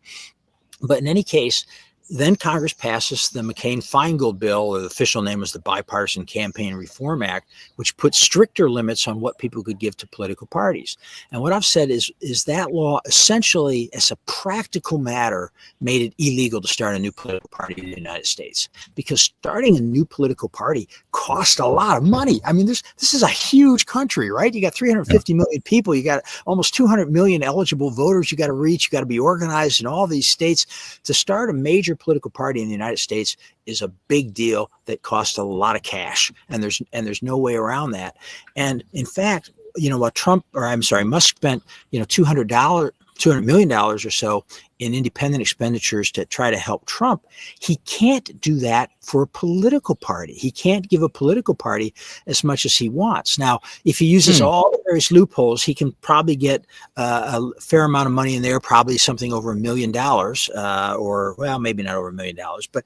A: But in any case, then Congress passes the McCain-Feingold bill, or the official name was the Bipartisan Campaign Reform Act, which puts stricter limits on what people could give to political parties. And what I've said is that law essentially, as a practical matter, made it illegal to start a new political party in the United States, because starting a new political party costs a lot of money. I mean, this is a huge country, right? You got 350 million people. You got almost 200 million eligible voters you got to reach. You got to be organized in all these states. To start a major political party in the United States is a big deal that costs a lot of cash, and there's no way around that. And in fact, what Musk spent, $200 million or so in independent expenditures to try to help Trump. He can't do that for a political party. He can't give a political party as much as he wants. Now, if he uses all the various loopholes, he can probably get a fair amount of money in there, probably something over $1 million, or, well, maybe not over $1 million, but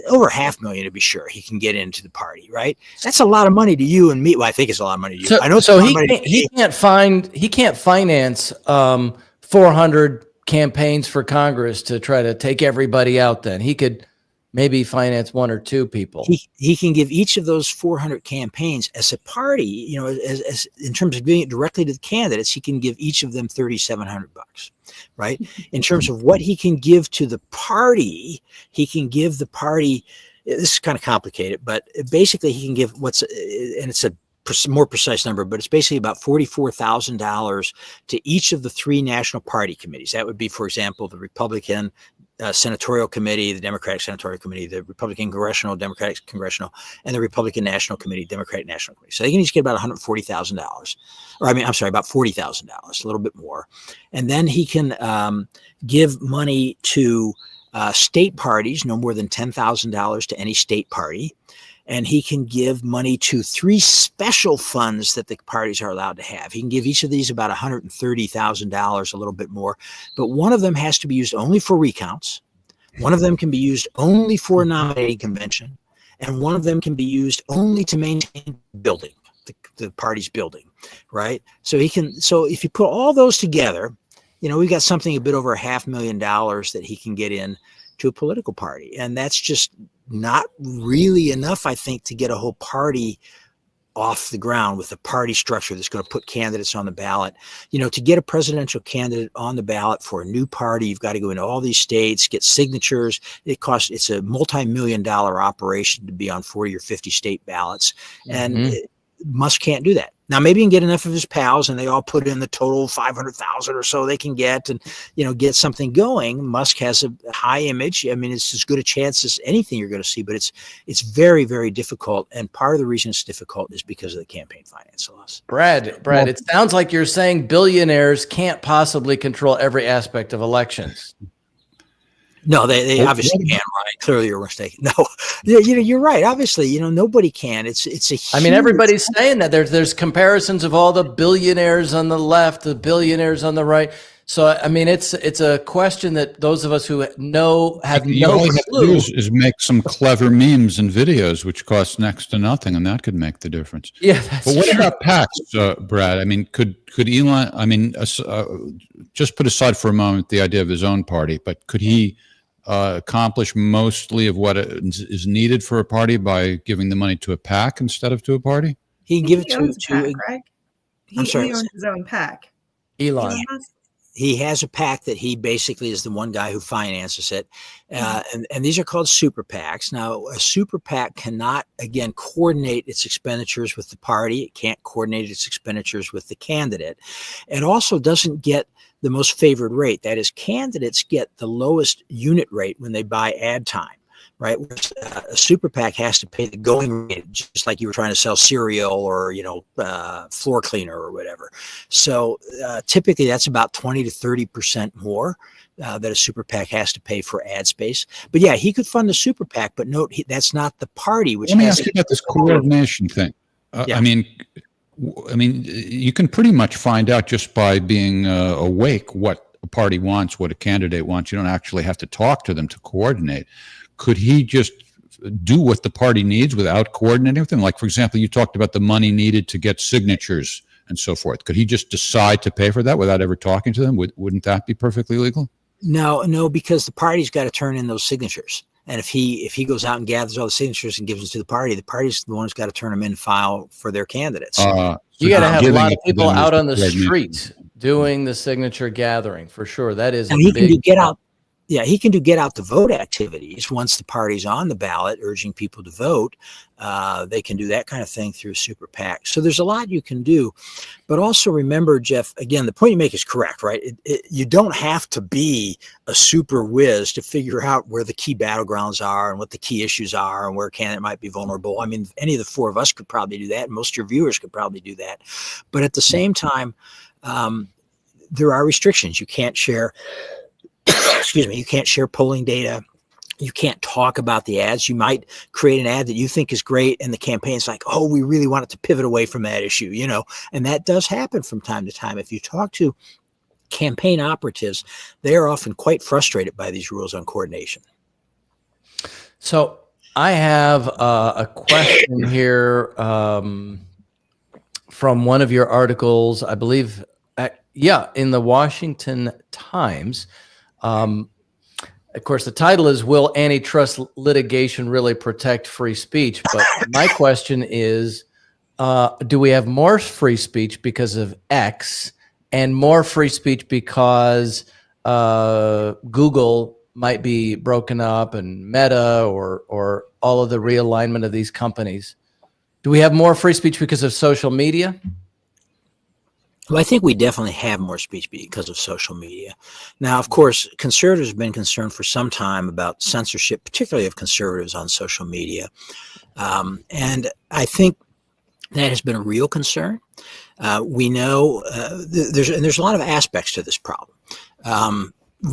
A: over $500,000 to be sure he can get into the party, right? That's a lot of money to you and me. Well, I think it's a lot of money to you. I know.
D: So he can't finance 400 campaigns for Congress to try to take everybody out. Then he could maybe finance one or two people.
A: He can give each of those 400 campaigns as a party, as in terms of giving it directly to the candidates, he can give each of them $3,700, right? In terms of what he can give to the party, he can give the party, this is kind of complicated, but basically he can give and it's a more precise number, but it's basically about $44,000 to each of the three national party committees. That would be, for example, the Republican Senatorial Committee, the Democratic Senatorial Committee, the Republican Congressional, Democratic Congressional, and the Republican National Committee, Democratic National Committee. So they can each get about $140,000, about $40,000, a little bit more. And then he can give money to state parties, no more than $10,000 to any state party. And he can give money to 3 special funds that the parties are allowed to have. He can give each of these about $130,000, a little bit more. But one of them has to be used only for recounts. One of them can be used only for a nominating convention. And one of them can be used only to maintain building, the party's building, right? So if you put all those together, we've got something a bit over $500,000 that he can get in to a political party. And that's just not really enough, I think, to get a whole party off the ground with a party structure that's going to put candidates on the ballot. To get a presidential candidate on the ballot for a new party, you've got to go into all these states, get signatures. It's a multi-million-dollar operation to be on 40 or 50 state ballots. And Musk can't do that. Now, maybe he can get enough of his pals and they all put in the total 500,000 or so they can get and, get something going. Musk has a high image. I mean, it's as good a chance as anything you're going to see, but it's very, very difficult. And part of the reason it's difficult is because of the campaign finance laws.
D: Brad, it sounds like you're saying billionaires can't possibly control every aspect of elections.
A: No, they obviously can, right? Clearly you're mistaken. No, you're right. Obviously, nobody can. It's a huge,
D: everybody's saying that there's comparisons of all the billionaires on the left, the billionaires on the right. So, it's a question that those of us who have no clue
B: is make some clever memes and videos, which cost next to nothing, and that could make the difference.
D: Yeah.
B: But what about PACs, Brad? could Elon, just put aside for a moment the idea of his own party, but could he accomplish mostly of what is needed for a party by giving the money to a PAC instead of to a party?
A: He can give it to
C: Greg. He owns his own PAC.
D: Elon.
A: He has a PAC that he basically is the one guy who finances it. And these are called super PACs. Now, a super PAC cannot, again, coordinate its expenditures with the party. It can't coordinate its expenditures with the candidate. It also doesn't get the most favored rate. That is, candidates get the lowest unit rate when they buy ad time. Right, a super PAC has to pay the going rate, just like you were trying to sell cereal or floor cleaner or whatever. So typically, that's about 20 to 30% more that a super PAC has to pay for ad space. But yeah, he could fund a super PAC, but note that's not the party. Which
B: let me ask you about this coordination thing.
A: Yeah.
B: You can pretty much find out just by being awake what a party wants, what a candidate wants. You don't actually have to talk to them to coordinate. Could he just do what the party needs without coordinating with them? Like, for example, you talked about the money needed to get signatures and so forth. Could he just decide to pay for that without ever talking to them? Wouldn't that be perfectly legal?
A: No, because the party's got to turn in those signatures. And if he goes out and gathers all the signatures and gives them to the party's the one who's got to turn them in and file for their candidates.
D: You got to have a
B: giving
D: lot
B: it
D: of
B: to
D: people
B: them is
D: out on the
B: right.
D: street doing the signature gathering for sure. That is
A: And
D: a
A: he can do
D: big
A: get out. Yeah, he can do get out the vote activities once the party's on the ballot, urging people to vote. They can do that kind of thing through super PAC. So there's a lot you can do, but also remember, Jeff. Again, the point you make is correct, right? You don't have to be a super whiz to figure out where the key battlegrounds are and what the key issues are and where a candidate might be vulnerable. I mean, any of the four of us could probably do that, and most of your viewers could probably do that. But at the same time, there are restrictions. You can't share. Excuse me, you can't share polling data. You can't talk about the ads. You might create an ad that you think is great, and the campaign's like, oh, we really want it to pivot away from that issue, and that does happen from time to time. If you talk to campaign operatives, they are often quite frustrated by these rules on coordination.
D: So I have a question here from one of your articles, I believe, in the Washington Times. Of course, the title is, Will Antitrust Litigation Really Protect Free Speech? But my question is, do we have more free speech because of X and more free speech because Google might be broken up and Meta or all of the realignment of these companies? Do we have more free speech because of social media?
A: Well, I think we definitely have more speech because of social media. Now, of course, conservatives have been concerned for some time about censorship, particularly of conservatives on social media. And I think that has been a real concern. We know there's a lot of aspects to this problem.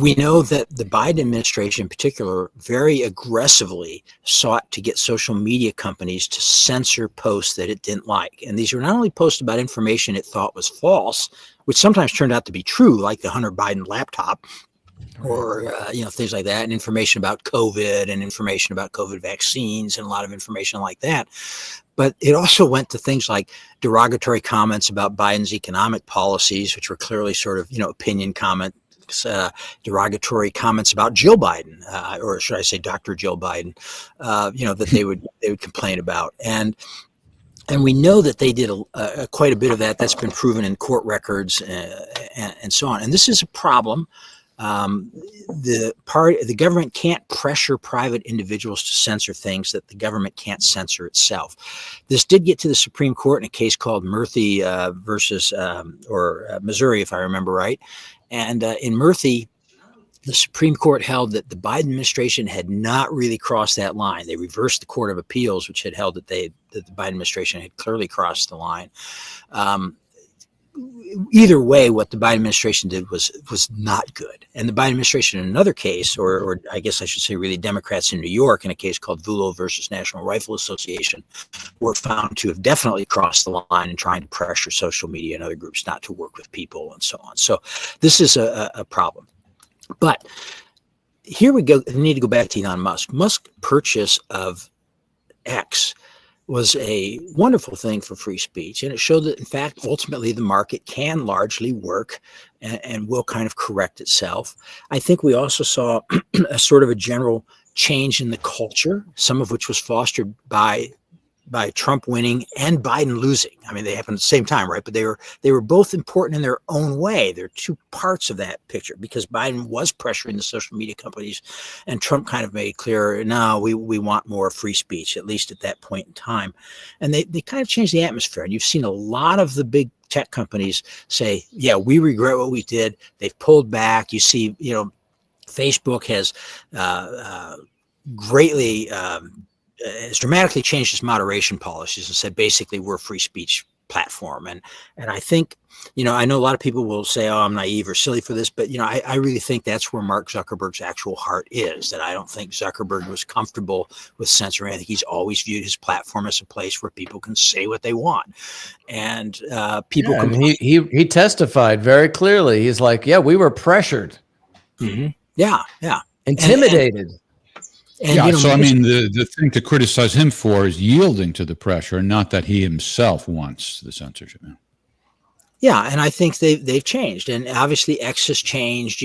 A: We know that the Biden administration in particular very aggressively sought to get social media companies to censor posts that it didn't like. And these were not only posts about information it thought was false, which sometimes turned out to be true, like the Hunter Biden laptop, or things like that, and information about COVID and information about COVID vaccines and a lot of information like that. But it also went to things like derogatory comments about Biden's economic policies, which were clearly sort of, opinion comments. Derogatory comments about Jill Biden, or should I say Dr. Jill Biden, that they would complain about. And we know that they did quite a bit of that. That's been proven in court records and so on. And this is a problem. The government can't pressure private individuals to censor things that the government can't censor itself. This did get to the Supreme Court in a case called Murthy versus Missouri, if I remember right. And in Murthy, the Supreme Court held that the Biden administration had not really crossed that line. They reversed the Court of Appeals, which had held that the Biden administration had clearly crossed the line. Either way, what the Biden administration did was not good. And the Biden administration in another case, or I guess I should say really Democrats in New York, in a case called Vullo versus National Rifle Association, were found to have definitely crossed the line in trying to pressure social media and other groups not to work with people and so on. So this is a problem. But here we go. We need to go back to Elon Musk. Musk's purchase of X was a wonderful thing for free speech. And it showed that, in fact, ultimately the market can largely work and will kind of correct itself. I think we also saw a sort of a general change in the culture, some of which was fostered by Trump winning and Biden losing. I mean, they happened at the same time, right? But they were both important in their own way. There are two parts of that picture, because Biden was pressuring the social media companies, and Trump kind of made clear, no, we want more free speech, at least at that point in time. And they kind of changed the atmosphere. And you've seen a lot of the big tech companies say, yeah, we regret what we did. They've pulled back. You see, Facebook has greatly has dramatically changed its moderation policies and said, basically, we're a free speech platform. And I think, I know a lot of people will say, oh, I'm naive or silly for this, but, I really think that's where Mark Zuckerberg's actual heart is, that I don't think Zuckerberg was comfortable with censoring. I think he's always viewed his platform as a place where people can say what they want. And people can.
D: He testified very clearly. He's like, yeah, we were pressured.
A: Mm-hmm. Yeah.
D: Intimidated.
B: And, so I mean, the thing to criticize him for is yielding to the pressure, not that he himself wants the censorship.
A: Yeah, and I think they've changed, and obviously X has changed.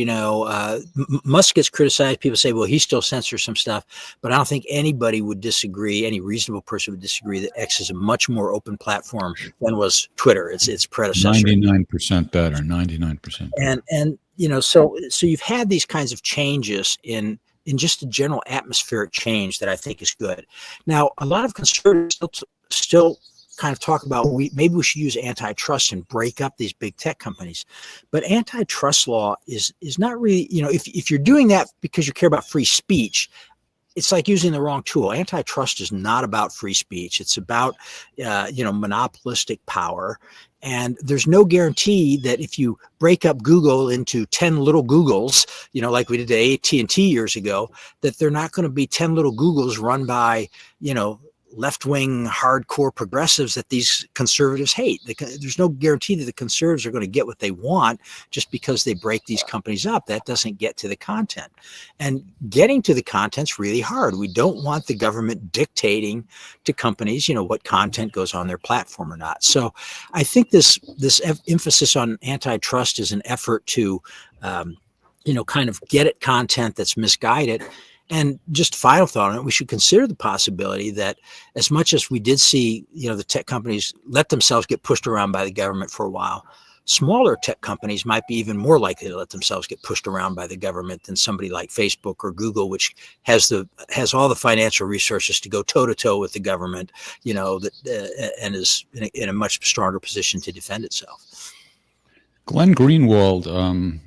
A: Musk gets criticized. People say, "Well, he still censors some stuff," but I don't think anybody would disagree. Any reasonable person would disagree that X is a much more open platform than was Twitter. Its predecessor.
B: 99% better. 99%.
A: And so you've had these kinds of changes in just a general atmospheric change that I think is good. Now, a lot of conservatives still kind of talk about maybe we should use antitrust and break up these big tech companies, but antitrust law is not really, if you're doing that because you care about free speech, it's like using the wrong tool. Antitrust is not about free speech. It's about monopolistic power. And there's no guarantee that if you break up Google into 10 little Googles, like we did to AT&T years ago, that they're not going to be 10 little Googles run by, left-wing hardcore progressives that these conservatives hate. There's no guarantee that the conservatives are going to get what they want just because they break these companies up. That doesn't get to the content. And getting to the content's really hard. We don't want the government dictating to companies, what content goes on their platform or not. So I think this emphasis on antitrust is an effort to, kind of get at content that's misguided. And just final thought on it, we should consider the possibility that as much as we did see, the tech companies let themselves get pushed around by the government for a while, smaller tech companies might be even more likely to let themselves get pushed around by the government than somebody like Facebook or Google, which has all the financial resources to go toe to toe with the government, and is in a much stronger position to defend itself.
B: Glenn Greenwald,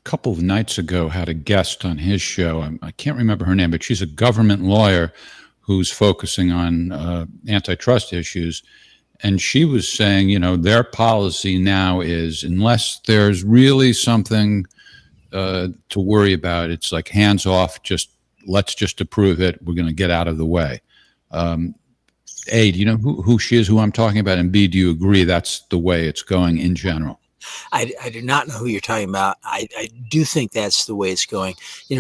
B: couple of nights ago had a guest on his show. I can't remember her name, but she's a government lawyer who's focusing on antitrust issues. And she was saying, their policy now is unless there's really something to worry about, it's like hands off, let's just approve it. We're going to get out of the way. A, do you know who she is, who I'm talking about? And B, do you agree that's the way it's going in general?
A: I do not know who you're talking about. I do think that's the way it's going.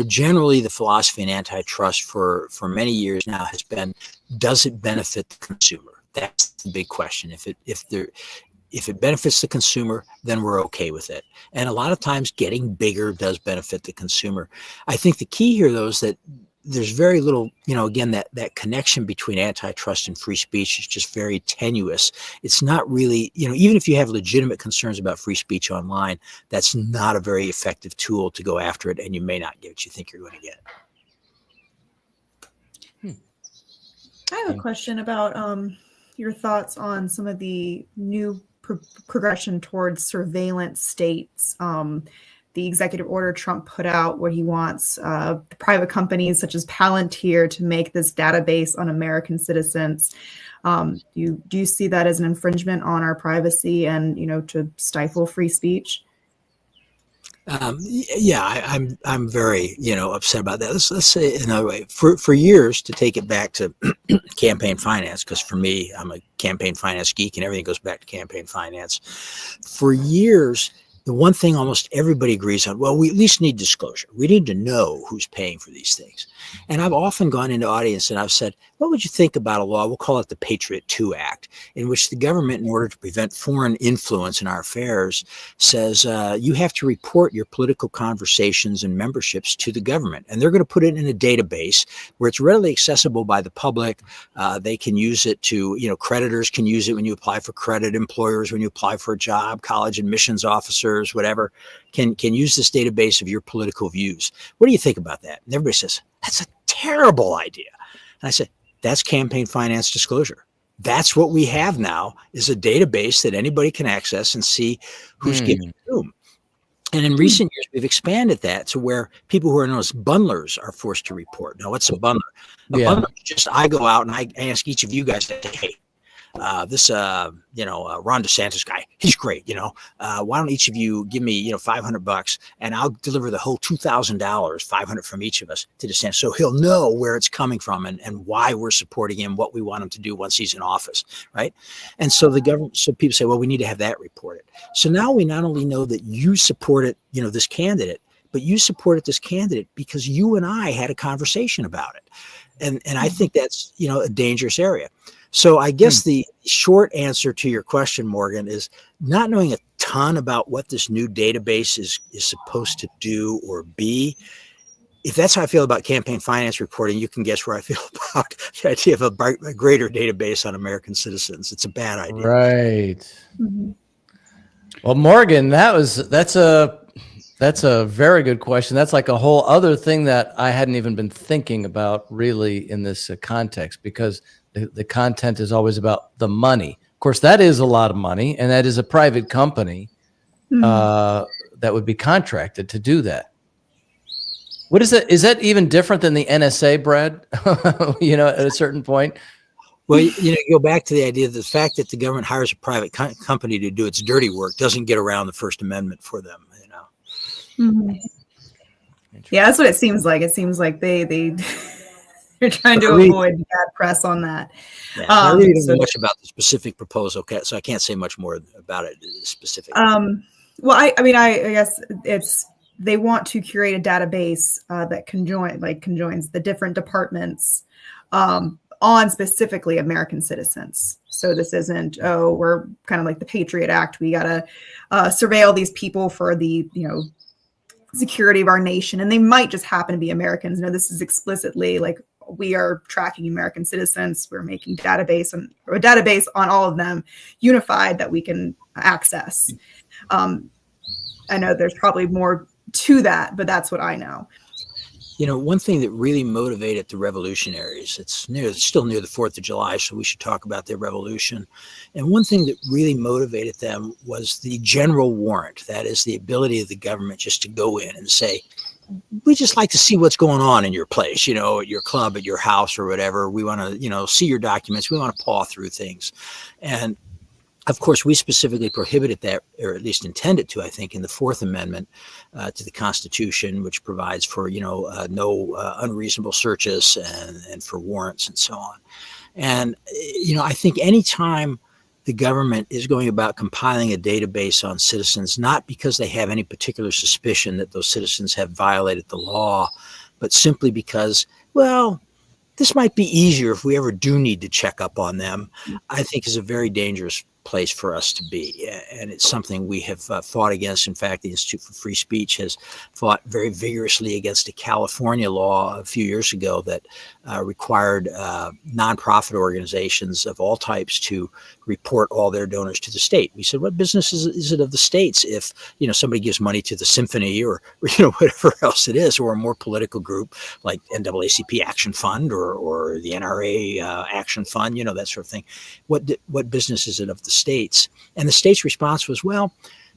A: Generally the philosophy in antitrust for many years now has been, does it benefit the consumer? That's the big question. If it benefits the consumer, then we're okay with it. And a lot of times getting bigger does benefit the consumer. I think the key here, though, is that there's very little, again, that connection between antitrust and free speech is just very tenuous. It's not really, even if you have legitimate concerns about free speech online, that's not a very effective tool to go after it, and you may not get what you think you're going to get.
C: I have a question about your thoughts on some of the new progression towards surveillance states. The executive order Trump put out where he wants private companies such as Palantir to make this database on American citizens. Do you see that as an infringement on our privacy and, to stifle free speech?
A: I'm very, upset about that. Let's say it another way. For years, to take it back to campaign finance, because for me, I'm a campaign finance geek and everything goes back to campaign finance. For years, the one thing almost everybody agrees on, well, we at least need disclosure. We need to know who's paying for these things. And I've often gone into audience and I've said, what would you think about a law? We'll call it the Patriot II Act, in which the government, in order to prevent foreign influence in our affairs, says you have to report your political conversations and memberships to the government. And they're going to put it in a database where it's readily accessible by the public. They can use it to, creditors can use it when you apply for credit, employers when you apply for a job, college admissions officers, whatever, can use this database of your political views. What do you think about that? And everybody says, that's a terrible idea. And I said, that's campaign finance disclosure. That's what we have now, is a database that anybody can access and see who's giving whom. And in recent years, we've expanded that to where people who are known as bundlers are forced to report. Now, what's a bundler? Bundler is just, I go out and I ask each of you guys to, hey, this Ron DeSantis guy, he's great. Why don't each of you give me, $500 and I'll deliver the whole $2,000, 500 from each of us to DeSantis. So he'll know where it's coming from and why we're supporting him, what we want him to do once he's in office. Right. And so so people say, well, we need to have that reported. So now we not only know that you supported, this candidate, but you supported this candidate because you and I had a conversation about it. And I think that's, a dangerous area. So I guess the short answer to your question, Morgan, is not knowing a ton about what this new database is supposed to do or be. If that's how I feel about campaign finance reporting, you can guess where I feel about the idea of a greater database on American citizens. It's a bad idea.
D: Right. Well, Morgan, that's a very good question. That's like a whole other thing that I hadn't even been thinking about really in this context, because the content is always about the money. Of course, that is a lot of money, and that is a private company that would be contracted to do that. What is that? Is that even different than the NSA, Brad? At a certain point?
A: Well, you go back to the idea that the fact that the government hires a private company to do its dirty work doesn't get around the First Amendment for them.
C: Yeah, that's what it seems like. It seems like they're trying to avoid bad press on that.
A: Yeah, I really don't know much about the specific proposal, so I can't say much more about it specifically.
C: Well, I guess they want to curate a database that conjoins the different departments on specifically American citizens. So this isn't, we're kind of like the Patriot Act. We got to surveil these people for the, security of our nation. And they might just happen to be Americans. No, this is explicitly like, we are tracking American citizens. We're making a database on all of them, unified, that we can access. I know there's probably more to that, but that's what I know.
A: One thing that really motivated the revolutionaries, it's still near the 4th of July, so we should talk about their revolution. And one thing that really motivated them was the general warrant. That is the ability of the government just to go in and say, we just like to see what's going on in your place, at your club, at your house or whatever. We want to, see your documents. We want to paw through things. And of course, we specifically prohibited that, or at least intended to, I think, in the Fourth Amendment to the Constitution, which provides for, no unreasonable searches and for warrants and so on. And, I think anytime the government is going about compiling a database on citizens, not because they have any particular suspicion that those citizens have violated the law, but simply because, well, this might be easier if we ever do need to check up on them, I think is a very dangerous place for us to be. And it's something we have fought against. In fact, the Institute for Free Speech has fought very vigorously against a California law a few years ago that required nonprofit organizations of all types to report all their donors to the state. We said, what business is it of the states if, somebody gives money to the symphony or whatever else it is, or a more political group like NAACP Action Fund or the NRA Action Fund, that sort of thing. What business is it of the states? And the state's response was, well,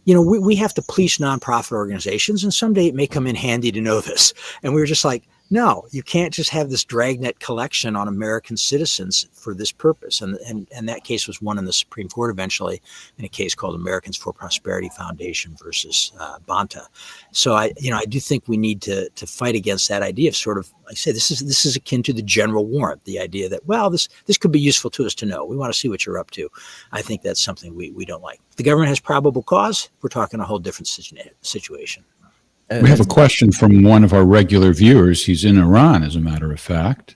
A: we have to police nonprofit organizations, and someday it may come in handy to know this. And we were just like, no, you can't just have this dragnet collection on American citizens for this purpose. And that case was won in the Supreme Court eventually in a case called Americans for Prosperity Foundation versus Bonta. So I do think we need to fight against that idea of sort of, like I say, this is akin to the general warrant, the idea that, well, this could be useful to us to know. We want to see what you're up to. I think that's something we don't like. If the government has probable cause, we're talking a whole different situation.
B: We have a question from one of our regular viewers. He's in Iran, as a matter of fact.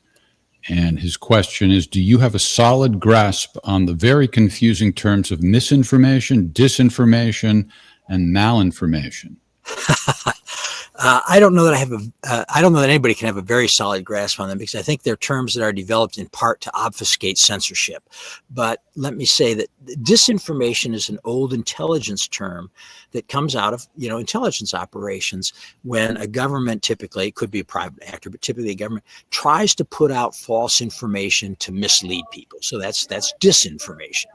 B: And his question is, do you have a solid grasp on the very confusing terms of misinformation, disinformation, and malinformation?
A: I don't know that I don't know that anybody can have a very solid grasp on them, because I think they're terms that are developed in part to obfuscate censorship. But let me say that disinformation is an old intelligence term that comes out of, intelligence operations when a government, typically, it could be a private actor, but typically a government tries to put out false information to mislead people. So that's disinformation.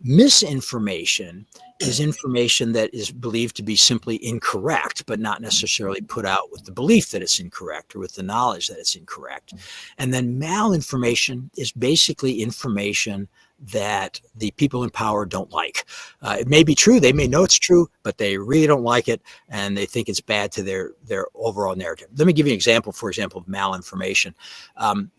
A: Misinformation is information that is believed to be simply incorrect, but not necessarily put out with the belief that it's incorrect or with the knowledge that it's incorrect. And then malinformation is basically information that the people in power don't like. It may be true, they may know it's true, but they really don't like it, and they think it's bad to their overall narrative. Let me give you an example, for example, of malinformation.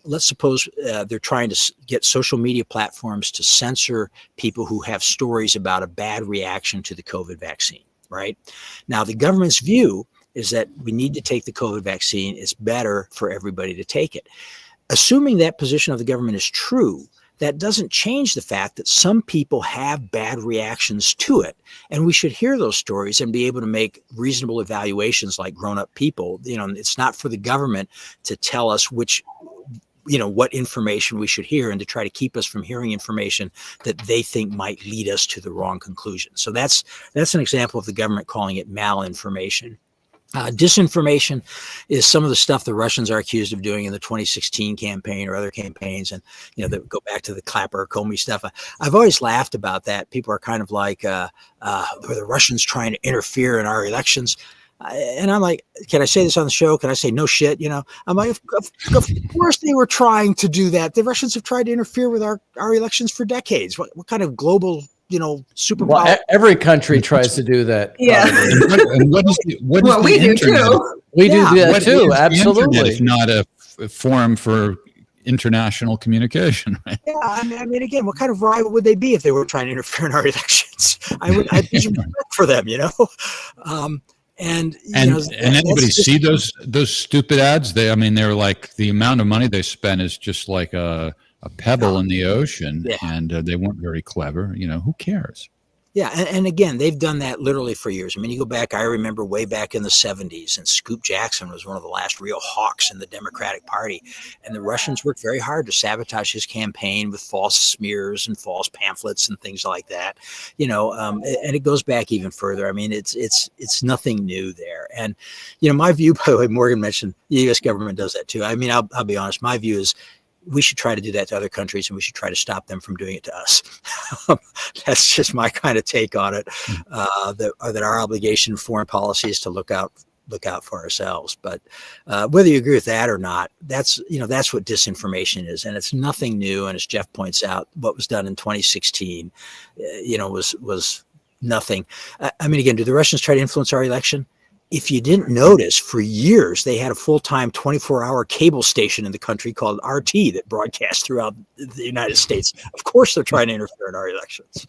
A: Let's suppose they're trying to get social media platforms to censor people who have stories about a bad reaction to the COVID vaccine, right? Now, the government's view is that we need to take the COVID vaccine. It's better for everybody to take it. Assuming that position of the government is true, that doesn't change the fact that some people have bad reactions to it. And we should hear those stories and be able to make reasonable evaluations like grown-up people. It's not for the government to tell us what information we should hear and to try to keep us from hearing information that they think might lead us to the wrong conclusion. So that's an example of the government calling it malinformation. Disinformation is some of the stuff the Russians are accused of doing in the 2016 campaign or other campaigns. And, that go back to the Clapper, Comey stuff. I've always laughed about that. People are kind of like, are the Russians trying to interfere in our elections? And I'm like, can I say this on the show? Can I say no shit? I'm like, of course they were trying to do that. The Russians have tried to interfere with our elections for decades. What kind of global superpower?
D: Well, every country tries to do that.
C: Yeah.
B: And what is
C: Well,
B: the
C: we do
B: internet?
C: too.
D: We do that
B: What is
D: too.
B: the
D: Absolutely.
B: internet if not a forum for international communication, right?
A: Yeah, I mean, again, what kind of rival would they be if they were trying to interfere in our elections? I'd be respect for them, And
B: anybody see those stupid ads? They're like, the amount of money they spend is just like a pebble in the ocean, and they weren't very clever. Who cares?
A: Yeah, and again, they've done that literally for years. I mean, you go back, I remember way back in the 70s, and Scoop Jackson was one of the last real hawks in the Democratic Party. And the Russians worked very hard to sabotage his campaign with false smears and false pamphlets and things like that. And it goes back even further. I mean, it's nothing new there. And, my view, by the way, Morgan mentioned the U.S. government does that too. I mean, I'll be honest, my view is we should try to do that to other countries, and we should try to stop them from doing it to us. That's just my kind of take on it. That our obligation in foreign policy is to look out for ourselves. But whether you agree with that or not, that's what disinformation is, and it's nothing new. And as Jeff points out, what was done in 2016, was nothing. I mean, again, do the Russians try to influence our election? If you didn't notice, for years, they had a full-time 24-hour cable station in the country called RT that broadcast throughout the United States. Of course, they're trying to interfere in our elections.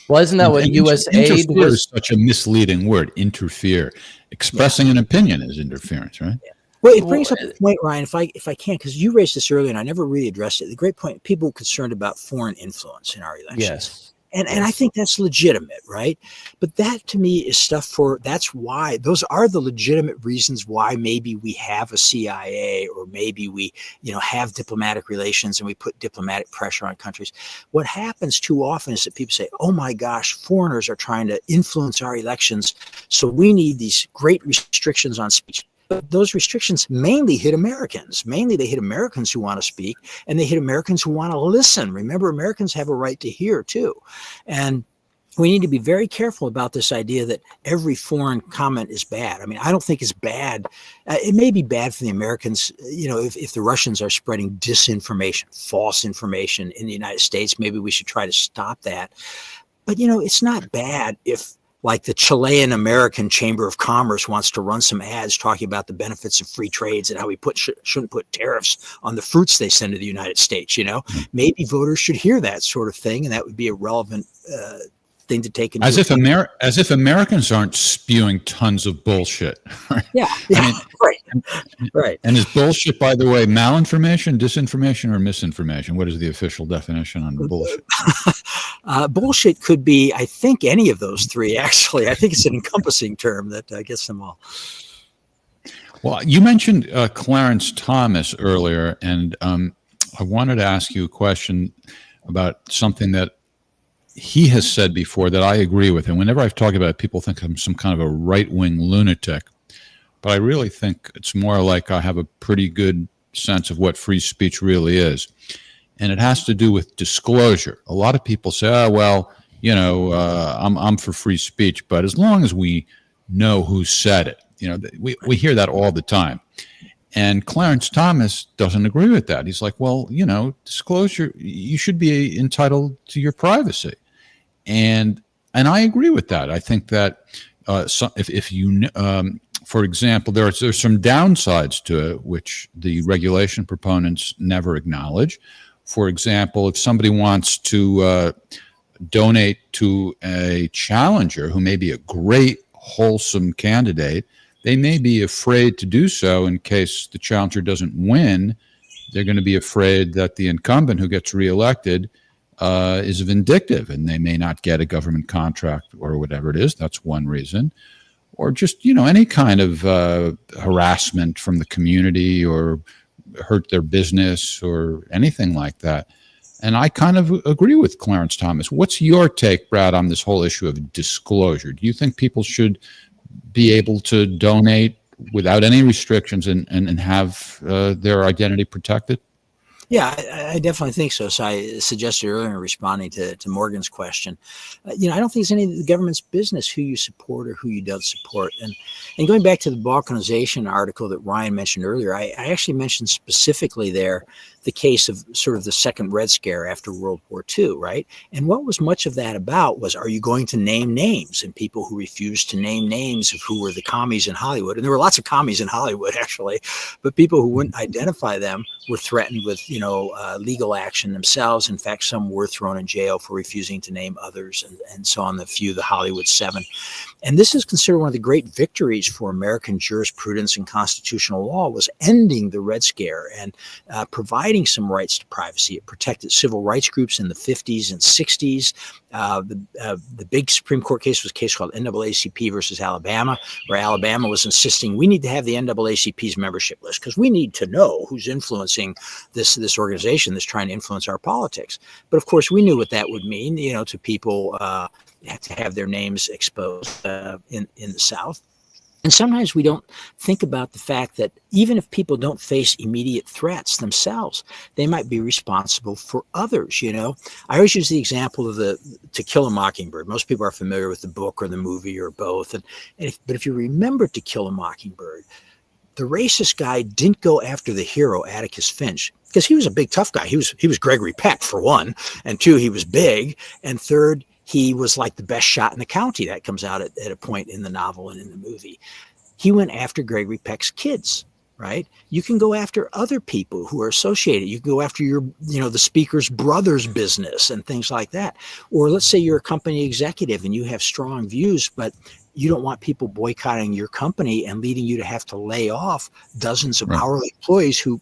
D: Well, isn't that what USAID
B: interfere
D: was?
B: is such a misleading word. Interfere. Expressing an opinion is interference, right?
A: Well, it brings up a point, Ryan, if I can, because you raised this earlier and I never really addressed it. The great point, people concerned about foreign influence in our elections.
D: Yes.
A: And I think that's legitimate, right? But that to me is those are the legitimate reasons why maybe we have a CIA, or maybe we, have diplomatic relations and we put diplomatic pressure on countries. What happens too often is that people say, oh my gosh, foreigners are trying to influence our elections, so we need these great restrictions on speech. But those restrictions mainly hit Americans. Mainly they hit Americans who want to speak, and they hit Americans who want to listen. Remember, Americans have a right to hear too. And we need to be very careful about this idea that every foreign comment is bad. I mean, I don't think it's bad. It may be bad for the Americans, if the Russians are spreading disinformation, false information in the United States. Maybe we should try to stop that. But, it's not bad if, like, the Chilean American Chamber of Commerce wants to run some ads talking about the benefits of free trades and how we shouldn't put tariffs on the fruits they send to the United States. Maybe voters should hear that sort of thing, and that would be a relevant thing to take into account.
B: As if Americans aren't spewing tons of bullshit.
A: Yeah, right.
B: And is bullshit, by the way, malinformation, disinformation, or misinformation? What is the official definition on bullshit?
A: Bullshit could be, I think, any of those three, actually. I think it's an encompassing term that gets them all.
B: Well, you mentioned Clarence Thomas earlier, and I wanted to ask you a question about something that he has said before that I agree with. And whenever I've talked about it, people think I'm some kind of a right-wing lunatic. But I really think it's more like I have a pretty good sense of what free speech really is. And it has to do with disclosure. A lot of people say, I'm for free speech, but as long as we know who said it, we hear that all the time. And Clarence Thomas doesn't agree with that. He's like, well, disclosure, you should be entitled to your privacy. And I agree with that. I think that if you, for example, there's some downsides to it, which the regulation proponents never acknowledge. For example, if somebody wants to donate to a challenger who may be a great, wholesome candidate, they may be afraid to do so in case the challenger doesn't win, they're going to be afraid that the incumbent who gets reelected is vindictive, and they may not get a government contract or whatever it is. That's one reason. Or just, any kind of harassment from the community or hurt their business or anything like that. And I kind of agree with Clarence Thomas. What's your take, Brad, on this whole issue of disclosure? Do you think people should be able to donate without any restrictions and have their identity protected?
A: Yeah, I definitely think so. So I suggested earlier in responding to Morgan's question, I don't think it's any of the government's business who you support or who you don't support. And going back to the balkanization article that Ryan mentioned earlier, I actually mentioned specifically there the case of sort of the second Red Scare after World War II, right? And what was much of that about was, are you going to name names? And people who refused to name names of who were the commies in Hollywood, and there were lots of commies in Hollywood actually, but people who wouldn't identify them were threatened with, legal action themselves. In fact, some were thrown in jail for refusing to name others, and so on, the Hollywood Seven. And this is considered one of the great victories for American jurisprudence and constitutional law, was ending the Red Scare and providing some rights to privacy. It protected civil rights groups in the 50s and 60s. The big Supreme Court case was a case called NAACP versus Alabama, where Alabama was insisting we need to have the NAACP's membership list because we need to know who's influencing this organization that's trying to influence our politics. But of course, we knew what that would mean, to people to have their names exposed in the South. And sometimes we don't think about the fact that even if people don't face immediate threats themselves, they might be responsible for others. I always use the example of To Kill a Mockingbird. Most people are familiar with the book or the movie or both. But if you remember To Kill a Mockingbird, the racist guy didn't go after the hero, Atticus Finch, because he was a big tough guy. He was Gregory Peck, for one, and two, he was big, and third, he was like the best shot in the county. That comes out at a point in the novel and in the movie. He went after Gregory Peck's kids, right? You can go after other people who are associated. You can go after the speaker's brother's business and things like that. Or let's say you're a company executive and you have strong views, but you don't want people boycotting your company and leading you to have to lay off dozens of hourly employees who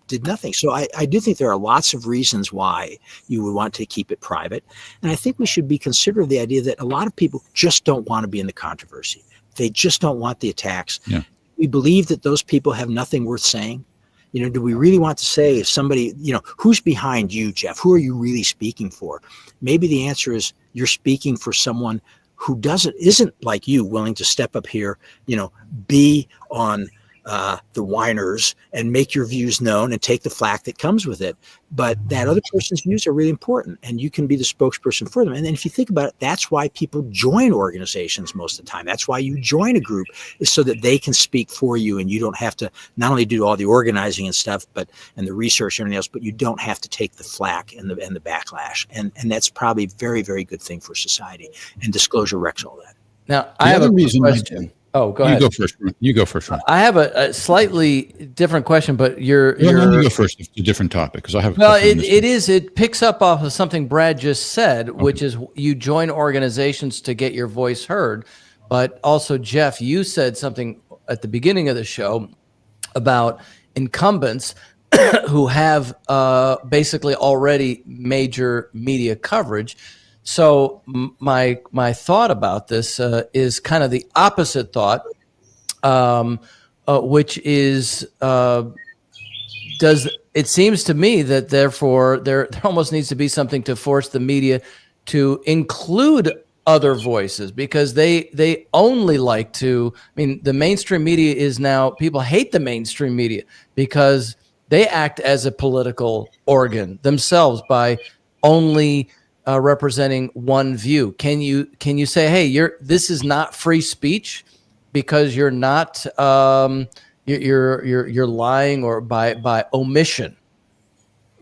A: did nothing. So I do think there are lots of reasons why you would want to keep it private. And I think we should be considerate of the idea that a lot of people just don't want to be in the controversy. They just don't want the attacks. Yeah. We believe that those people have nothing worth saying. Do we really want to say if somebody, who's behind you, Jeff? Who are you really speaking for? Maybe the answer is you're speaking for someone who isn't like you, willing to step up here, be on the whiners and make your views known and take the flack that comes with it. But that other person's views are really important, and you can be the spokesperson for them. And then if you think about it, that's why people join organizations most of the time. That's why you join a group, is so that they can speak for you, and you don't have to not only do all the organizing and stuff, and the research and everything else, but you don't have to take the flack and the backlash. And that's probably a very, very good thing for society. And disclosure wrecks all that.
D: Now, I have a question. Oh, go ahead.
B: You go first. Ron.
D: I have a slightly different question, but you
B: go first. It's a different topic because I have.
D: It picks up off of something Brad just said, which is you join organizations to get your voice heard. But also, Jeff, you said something at the beginning of the show about incumbents who have basically already major media coverage. So my thought about this is kind of the opposite thought, which is it seems to me that therefore there almost needs to be something to force the media to include other voices, because they only like to. The mainstream media is now, people hate the mainstream media because they act as a political organ themselves by only representing one view. Can you say, hey, this is not free speech because you're not you're lying or by omission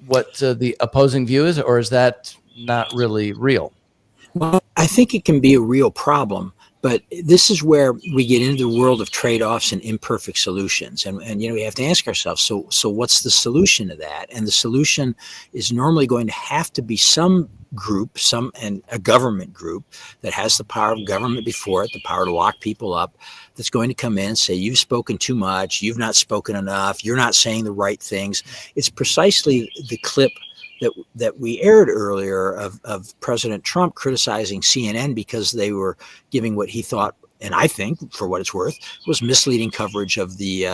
D: what the opposing view is, or is that not really real?
A: Well, I think it can be a real problem, but this is where we get into the world of trade-offs and imperfect solutions. And we have to ask ourselves, so what's the solution to that? And the solution is normally going to have to be some group, and a government group that has the power of government before it, the power to lock people up, that's going to come in and say, you've spoken too much, you've not spoken enough, you're not saying the right things. It's precisely the clip that we aired earlier of President Trump criticizing CNN because they were giving what he thought, and I think, for what it's worth, was misleading coverage of the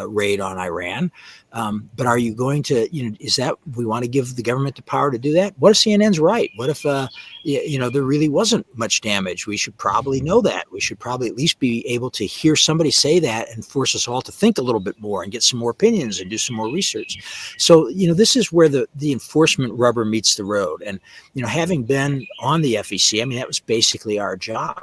A: raid on Iran. But are you going to, is that, we want to give the government the power to do that? What if CNN's right? What if, there really wasn't much damage? We should probably know that. We should probably at least be able to hear somebody say that and force us all to think a little bit more and get some more opinions and do some more research. So, this is where the enforcement rubber meets the road. And, having been on the FEC, I mean, that was basically our job.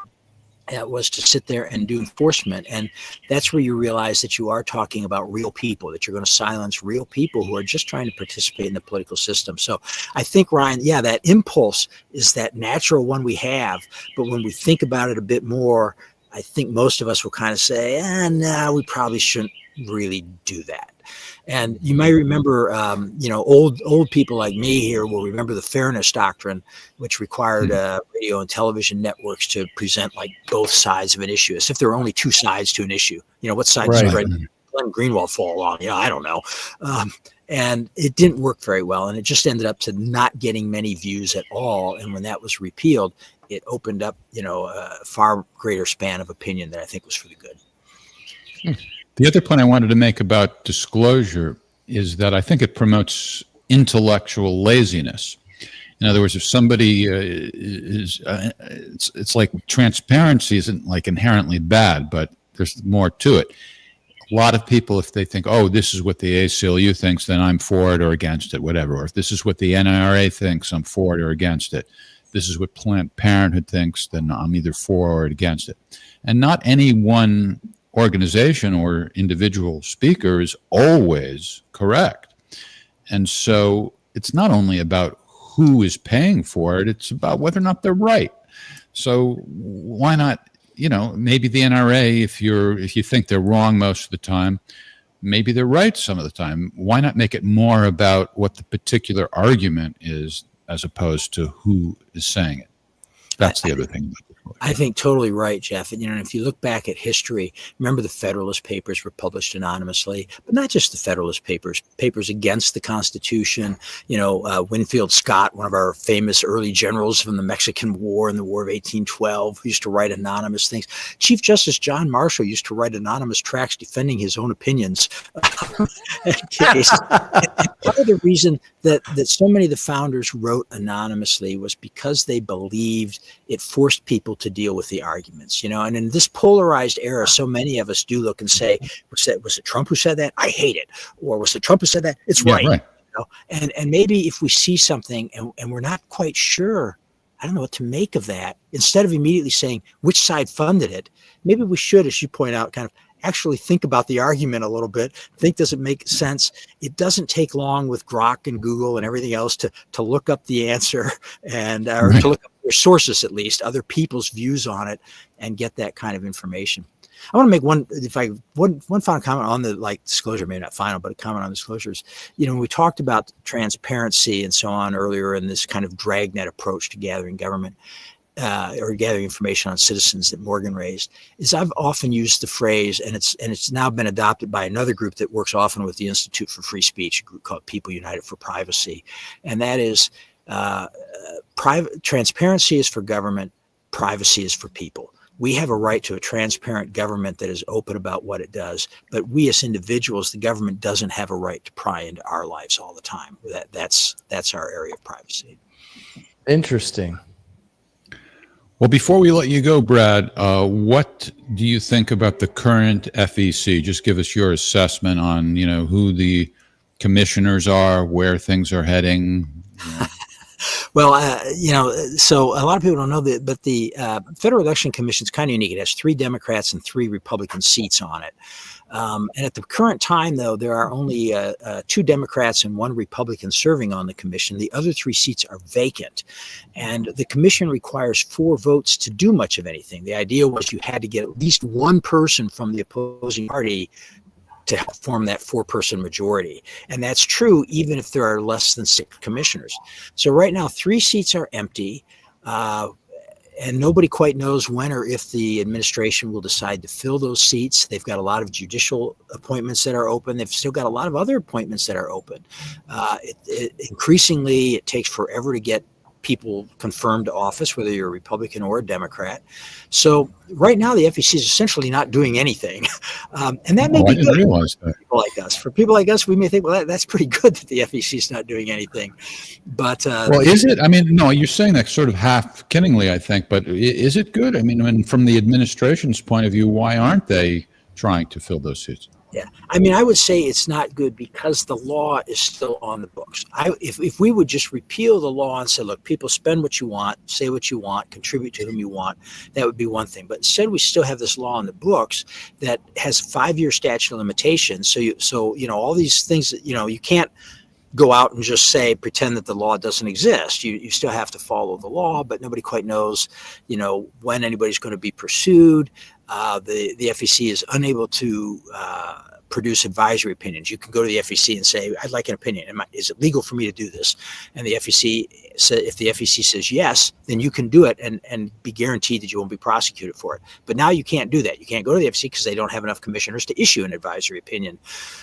A: Was to sit there and do enforcement. And that's where you realize that you are talking about real people, that you're going to silence real people who are just trying to participate in the political system. So I think, Ryan, that impulse is that natural one we have. But when we think about it a bit more, I think most of us will kind of say, no, we probably shouldn't really do that. And you might remember, old people like me here will remember the fairness doctrine, which required radio and television networks to present like both sides of an issue, as if there are only two sides to an issue. What side does Glenn Greenwald fall on? I don't know. And it didn't work very well. And it just ended up to not getting many views at all. And when that was repealed, it opened up, a far greater span of opinion that I think was for the good.
B: The other point I wanted to make about disclosure is that I think it promotes intellectual laziness. In other words, if somebody it's like transparency isn't like inherently bad, but there's more to it. A lot of people, if they think, oh, this is what the ACLU thinks, then I'm for it or against it, whatever. Or if this is what the NRA thinks, I'm for it or against it. This is what Planned Parenthood thinks, then I'm either for or against it. And not any one organization or individual speaker is always correct. And so it's not only about who is paying for it, it's about whether or not they're right. So why not, maybe the NRA, if you think they're wrong most of the time, maybe they're right some of the time. Why not make it more about what the particular argument is as opposed to who is saying it? That's the other thing.
A: I think totally right, Jeff. And, if you look back at history, remember the Federalist Papers were published anonymously, but not just the Federalist Papers, papers against the Constitution. Winfield Scott, one of our famous early generals from the Mexican War and the War of 1812, who used to write anonymous things. Chief Justice John Marshall used to write anonymous tracts defending his own opinions. Part of the reason that so many of the founders wrote anonymously was because they believed it forced people to deal with the arguments, and in this polarized era, so many of us do look and say, was it Trump who said that? I hate it. Or was it Trump who said that? It's right. And maybe if we see something and we're not quite sure, I don't know what to make of that, instead of immediately saying which side funded it, maybe we should, as you point out, kind of actually think about the argument a little bit. Think, does it make sense? It doesn't take long with Grok and Google and everything else to look up the answer and or to look up their sources, at least other people's views on it, and get that kind of information. I want to make one final comment on the disclosure, maybe not final, but a comment on disclosures. When we talked about transparency and so on earlier in this kind of dragnet approach to gathering government, or gathering information on citizens that Morgan raised, is I've often used the phrase, and it's now been adopted by another group that works often with the Institute for Free Speech, a group called People United for Privacy, and that is transparency is for government, privacy is for people. We have a right to a transparent government that is open about what it does, but we as individuals, the government doesn't have a right to pry into our lives all the time. That's our area of privacy.
D: Interesting.
B: Well, before we let you go, Brad, what do you think about the current FEC? Just give us your assessment on, who the commissioners are, where things are heading.
A: Well, so a lot of people don't know that, but the Federal Election Commission is kind of unique. It has 3 Democrats and 3 Republican seats on it. And at the current time, though, there are only 2 Democrats and 1 Republican serving on the commission. The other 3 seats are vacant. And the commission requires 4 votes to do much of anything. The idea was you had to get at least one person from the opposing party to help form that 4-person majority. And that's true even if there are less than 6 commissioners. So right now, 3 seats are empty. And nobody quite knows when or if the administration will decide to fill those seats. They've got a lot of judicial appointments that are open. They've still got a lot of other appointments that are open. Increasingly, it takes forever to get people confirmed to office, whether you're a Republican or a Democrat. So right now, the FEC is essentially not doing anything. And that may be good
B: realize that.
A: for people like us. For people like us, we may think, well, that's pretty good that the FEC is not doing anything. But
B: well, is it? I mean, no, you're saying that sort of half kiddingly, I think, but is it good? I mean, from the administration's point of view, why aren't they trying to fill those seats?
A: Yeah, I mean, I would say it's not good because the law is still on the books. If we would just repeal the law and say, look, people spend what you want, say what you want, contribute to whom you want, that would be one thing. But instead, we still have this law on the books that has 5-year statute of limitations. So all these things that, you can't go out and just pretend that the law doesn't exist. You still have to follow the law, but nobody quite knows, when anybody's going to be pursued. The FEC is unable to produce advisory opinions. You can go to the FEC and say, I'd like an opinion. Is it legal for me to do this? And the FEC if the FEC says yes, then you can do it and be guaranteed that you won't be prosecuted for it. But now you can't do that. You can't go to the FEC because they don't have enough commissioners to issue an advisory opinion.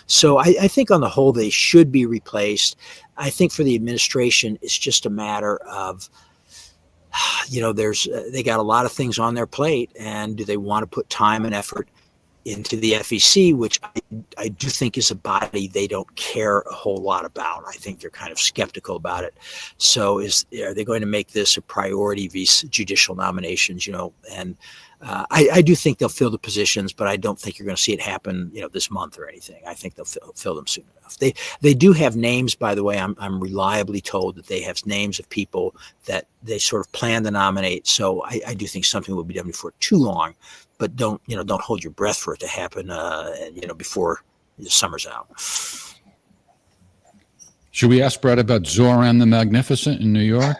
A: So I think on the whole, they should be replaced. I think for the administration, it's just a matter of, they got a lot of things on their plate, and do they want to put time and effort into the FEC, which I do think is a body they don't care a whole lot about. I think they're kind of skeptical about it. So are they going to make this a priority vis judicial nominations, and I do think they'll fill the positions, but I don't think you're going to see it happen, this month or anything. I think they'll fill them soon enough. They do have names, by the way. I'm reliably told that they have names of people that they sort of plan to nominate. So I do think something will be done before too long, but don't hold your breath for it to happen, before the summer's out.
B: Should we ask Brett about Zoran the Magnificent in New York?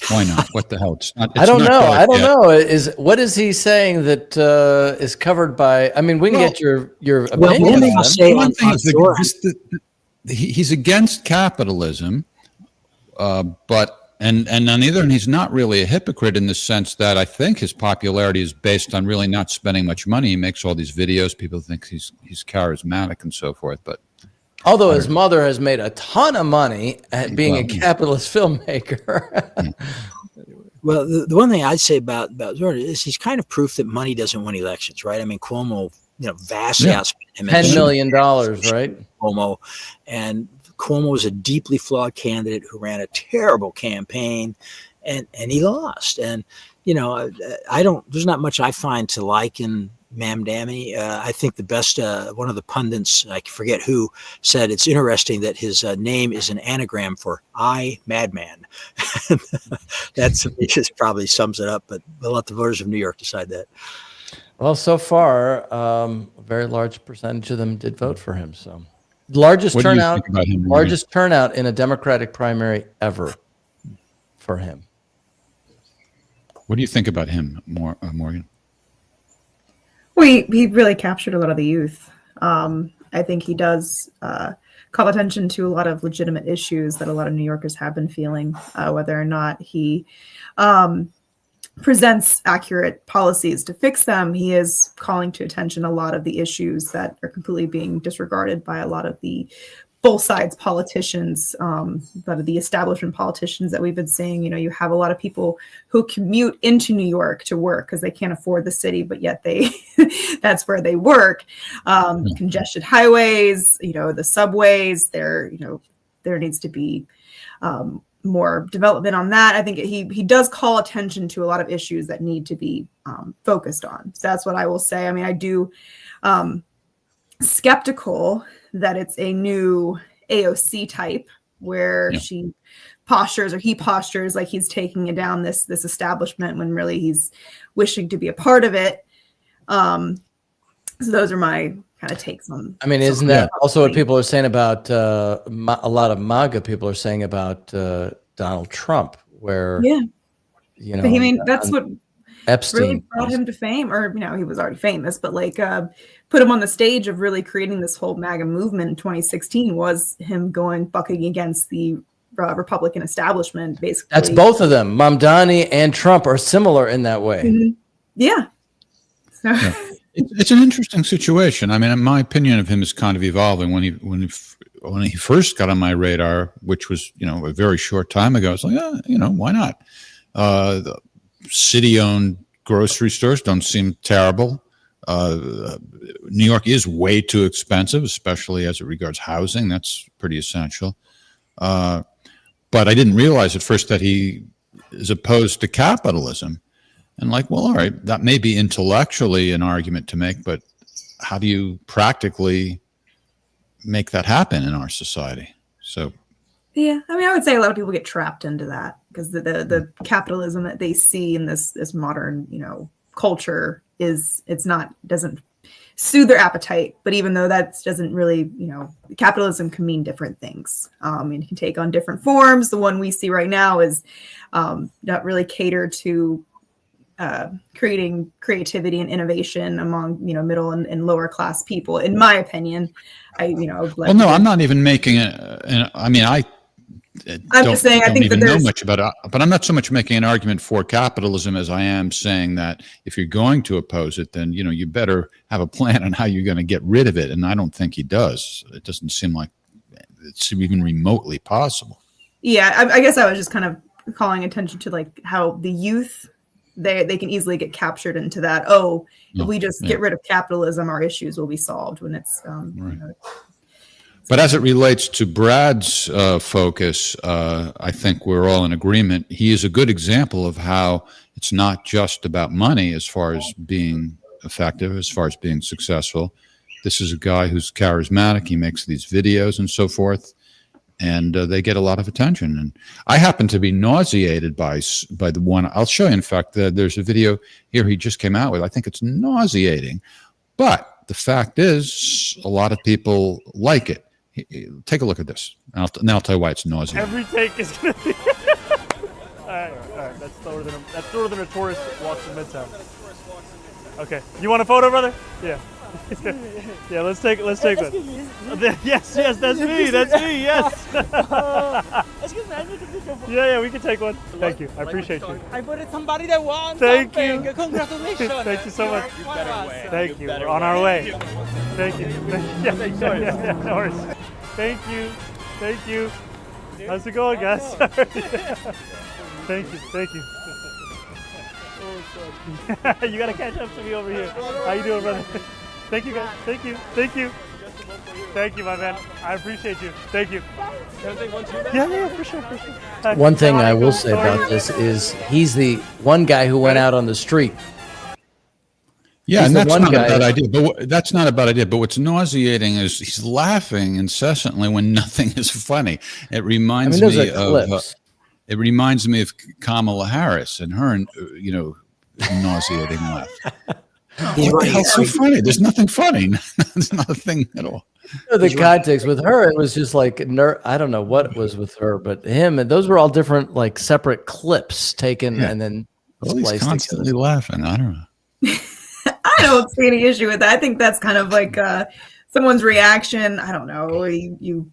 B: Why not? What the hell?
D: I don't know. What is he saying that is covered by? I mean, we can get your opinion.
B: He's against capitalism, but and on the other hand, he's not really a hypocrite in the sense that I think his popularity is based on really not spending much money. He makes all these videos. People think he's charismatic and so forth, but.
D: Although his mother has made a ton of money at being a capitalist filmmaker.
A: Well, the one thing I'd say about Zoran is he's kind of proof that money doesn't win elections, right? I mean, Cuomo, vastly outspent him.
D: $10 million, right?
A: And Cuomo was a deeply flawed candidate who ran a terrible campaign, and he lost. And there's not much I find to like in Mamdani. I think the best, one of the pundits, I forget who, said it's interesting that his name is an anagram for I, Madman. That's just probably sums it up, but we'll let the voters of New York decide that.
D: Well, so far, a very large percentage of them did vote for him. So largest turnout in a Democratic primary ever for him.
B: What do you think about him, Morgan?
C: Well, he really captured a lot of the youth. I think he does call attention to a lot of legitimate issues that a lot of New Yorkers have been feeling, whether or not he presents accurate policies to fix them. He is calling to attention a lot of the issues that are completely being disregarded by a lot of the both sides politicians, a lot of the establishment politicians that we've been seeing. You have a lot of people who commute into New York to work because they can't afford the city, but yet that's where they work. Congested highways, the subways, there needs to be more development on that. I think he does call attention to a lot of issues that need to be focused on. So that's what I will say. I mean, I do skeptical that it's a new AOC type where he postures like he's taking down this establishment when really he's wishing to be a part of it. So those are my kind of takes on.
D: I mean, isn't that also what people are saying about a lot of MAGA people are saying about Donald Trump, where
C: I mean, that's what
D: Epstein.
C: really brought him to fame, or he was already famous, but like put him on the stage of really creating this whole MAGA movement in 2016 was him bucking against the Republican establishment, basically.
D: That's both of them. Mamdani and Trump are similar in that way.
C: Mhm. Yeah. So,
B: Yeah. It's an interesting situation. I mean, my opinion of him is kind of evolving. When he first got on my radar, which was a very short time ago, I was like, why not? The city-owned grocery stores don't seem terrible. New York is way too expensive, especially as it regards housing. That's pretty essential. But I didn't realize at first that he is opposed to capitalism. And like, well, all right, that may be intellectually an argument to make, but how do you practically make that happen in our society? So,
C: yeah, I mean, I would say a lot of people get trapped into that because the capitalism that they see in this modern, culture doesn't soothe their appetite. But even though that doesn't really, capitalism can mean different things. And it can take on different forms. The one we see right now is not really catered to creating creativity and innovation among middle and lower class people. In my opinion,
B: well, no, I'm not even making it. I mean, I'm
C: just saying. I think that
B: know much about it, but I'm not so much making an argument for capitalism as I am saying that if you're going to oppose it, then you better have a plan on how you're going to get rid of it. And I don't think he does. It doesn't seem like it's even remotely possible.
C: Yeah, I guess I was just kind of calling attention to like how the youth. They can easily get captured into that. If we just get rid of capitalism, our issues will be solved. When it's
B: right. But as it relates to Brad's focus, I think we're all in agreement. He is a good example of how it's not just about money as far as being effective, as far as being successful. This is a guy who's charismatic. He makes these videos and so forth. And they get a lot of attention. And I happen to be nauseated by the one. I'll show you, in fact, there's a video here he just came out with. I think it's nauseating. But the fact is, a lot of people like it. Take a look at this. Now I'll tell you why it's nauseating.
H: Every take is going to be... all right. That's slower than a tourist walks in Midtown. Okay. You want a photo, brother? Yeah. Yeah, let's take one. Yes, that's me. Yes. Yeah, we can take one. Thank you. I appreciate you.
I: I voted somebody that won.
H: Thank
I: something.
H: you.
I: Congratulations.
H: Thank you so much. Thank you. We're on our way. Thank you. Yeah, no worries. Thank you. How's it going, guys? Thank you. You gotta catch up to me over here. How you doing, brother? Thank you, guys. Thank you. Thank you, my man. I appreciate you. Thank you. Yeah, for sure.
D: One thing I will say about this is he's the one guy who went out on the street.
B: Yeah,
D: He's
B: and
D: the
B: that's
D: one
B: not
D: guy-
B: a bad idea. But that's not a bad idea. But what's nauseating is he's laughing incessantly when nothing is funny. It reminds
D: those
B: me
D: are
B: of
D: clips.
B: it reminds me of Kamala Harris and her, nauseating laugh. What the hell's so funny? There's nothing funny. There's not a thing at all.
D: The context with her, it was just like I don't know what was with her, but him, and those were all different, like separate clips taken and then
B: Well, he's
D: spliced
B: constantly
D: together.
B: laughing. I don't know.
C: I don't see any issue with that. I think that's kind of like someone's reaction. I don't know. You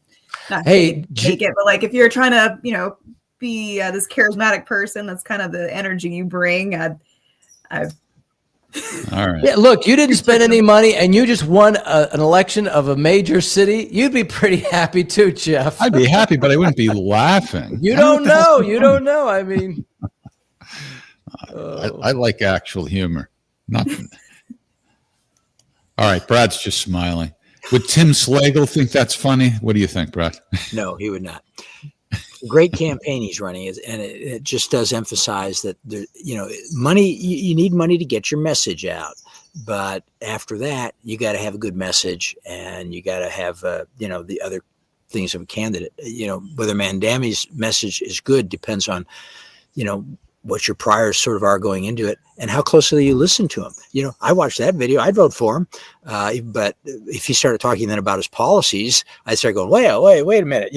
C: not
D: Hey,
C: take it, but like if you're trying to, be this charismatic person, that's kind of the energy you bring.
B: All right.
D: Yeah, look, you didn't spend any money, and you just won an election of a major city. You'd be pretty happy too, Jeff.
B: I'd be happy, but I wouldn't be laughing.
D: You
B: I
D: don't
B: what the hell's
D: know.
B: so
D: You
B: funny?
D: don't know. I mean,
B: I like actual humor. Not. All right, Brad's just smiling. Would Tim Slagle think that's funny? What do you think, Brad?
A: No, he would not. Great campaign he's running, and it just does emphasize that money. You need money to get your message out, but after that, you got to have a good message, and you got to have the other things of a candidate. Whether Mandami's message is good depends on what your priors sort of are going into it and how closely you listen to him. I watched that video. I'd vote for him. But if he started talking then about his policies, I'd start going, wait a minute.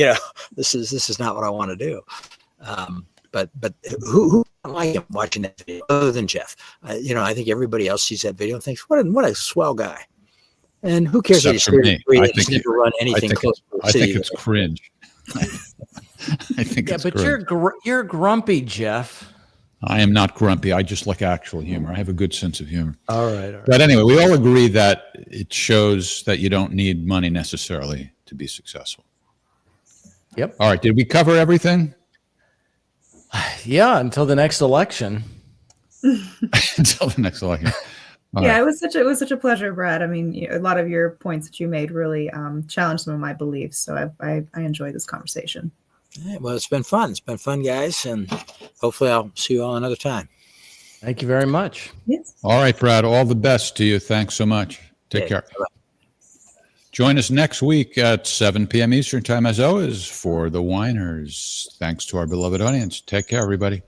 A: This is not what I want to do. But who like him watching that video other than Jeff? I think everybody else sees that video and thinks, what a swell guy. And who cares that he's
B: Except for me.
A: 33
B: I
A: and he's
B: think
A: never run anything close to the
B: I think
A: city.
B: it's cringe. I think
D: Yeah,
B: it's
D: but
B: cringe.
D: you're grumpy, Jeff.
B: I am not grumpy. I just like actual humor. I have a good sense of humor.
D: All right.
B: But anyway, we all agree that it shows that you don't need money necessarily to be successful.
D: Yep.
B: All right. Did we cover everything?
D: Yeah, until the next election.
B: Until the next election. All
C: Yeah,
B: right.
C: it was such a pleasure, Brad. I mean, a lot of your points that you made really challenged some of my beliefs. So I enjoyed this conversation.
A: Yeah, well, it's been fun. It's been fun, guys. And hopefully I'll see you all another time.
D: Thank you very much.
C: Yes.
B: All right, Brad. All the best to you. Thanks so much. Take
A: Okay,
B: care.
A: bye-bye.
B: Join us next week at 7 p.m. Eastern Time, as always, for the Whiners. Thanks to our beloved audience. Take care, everybody.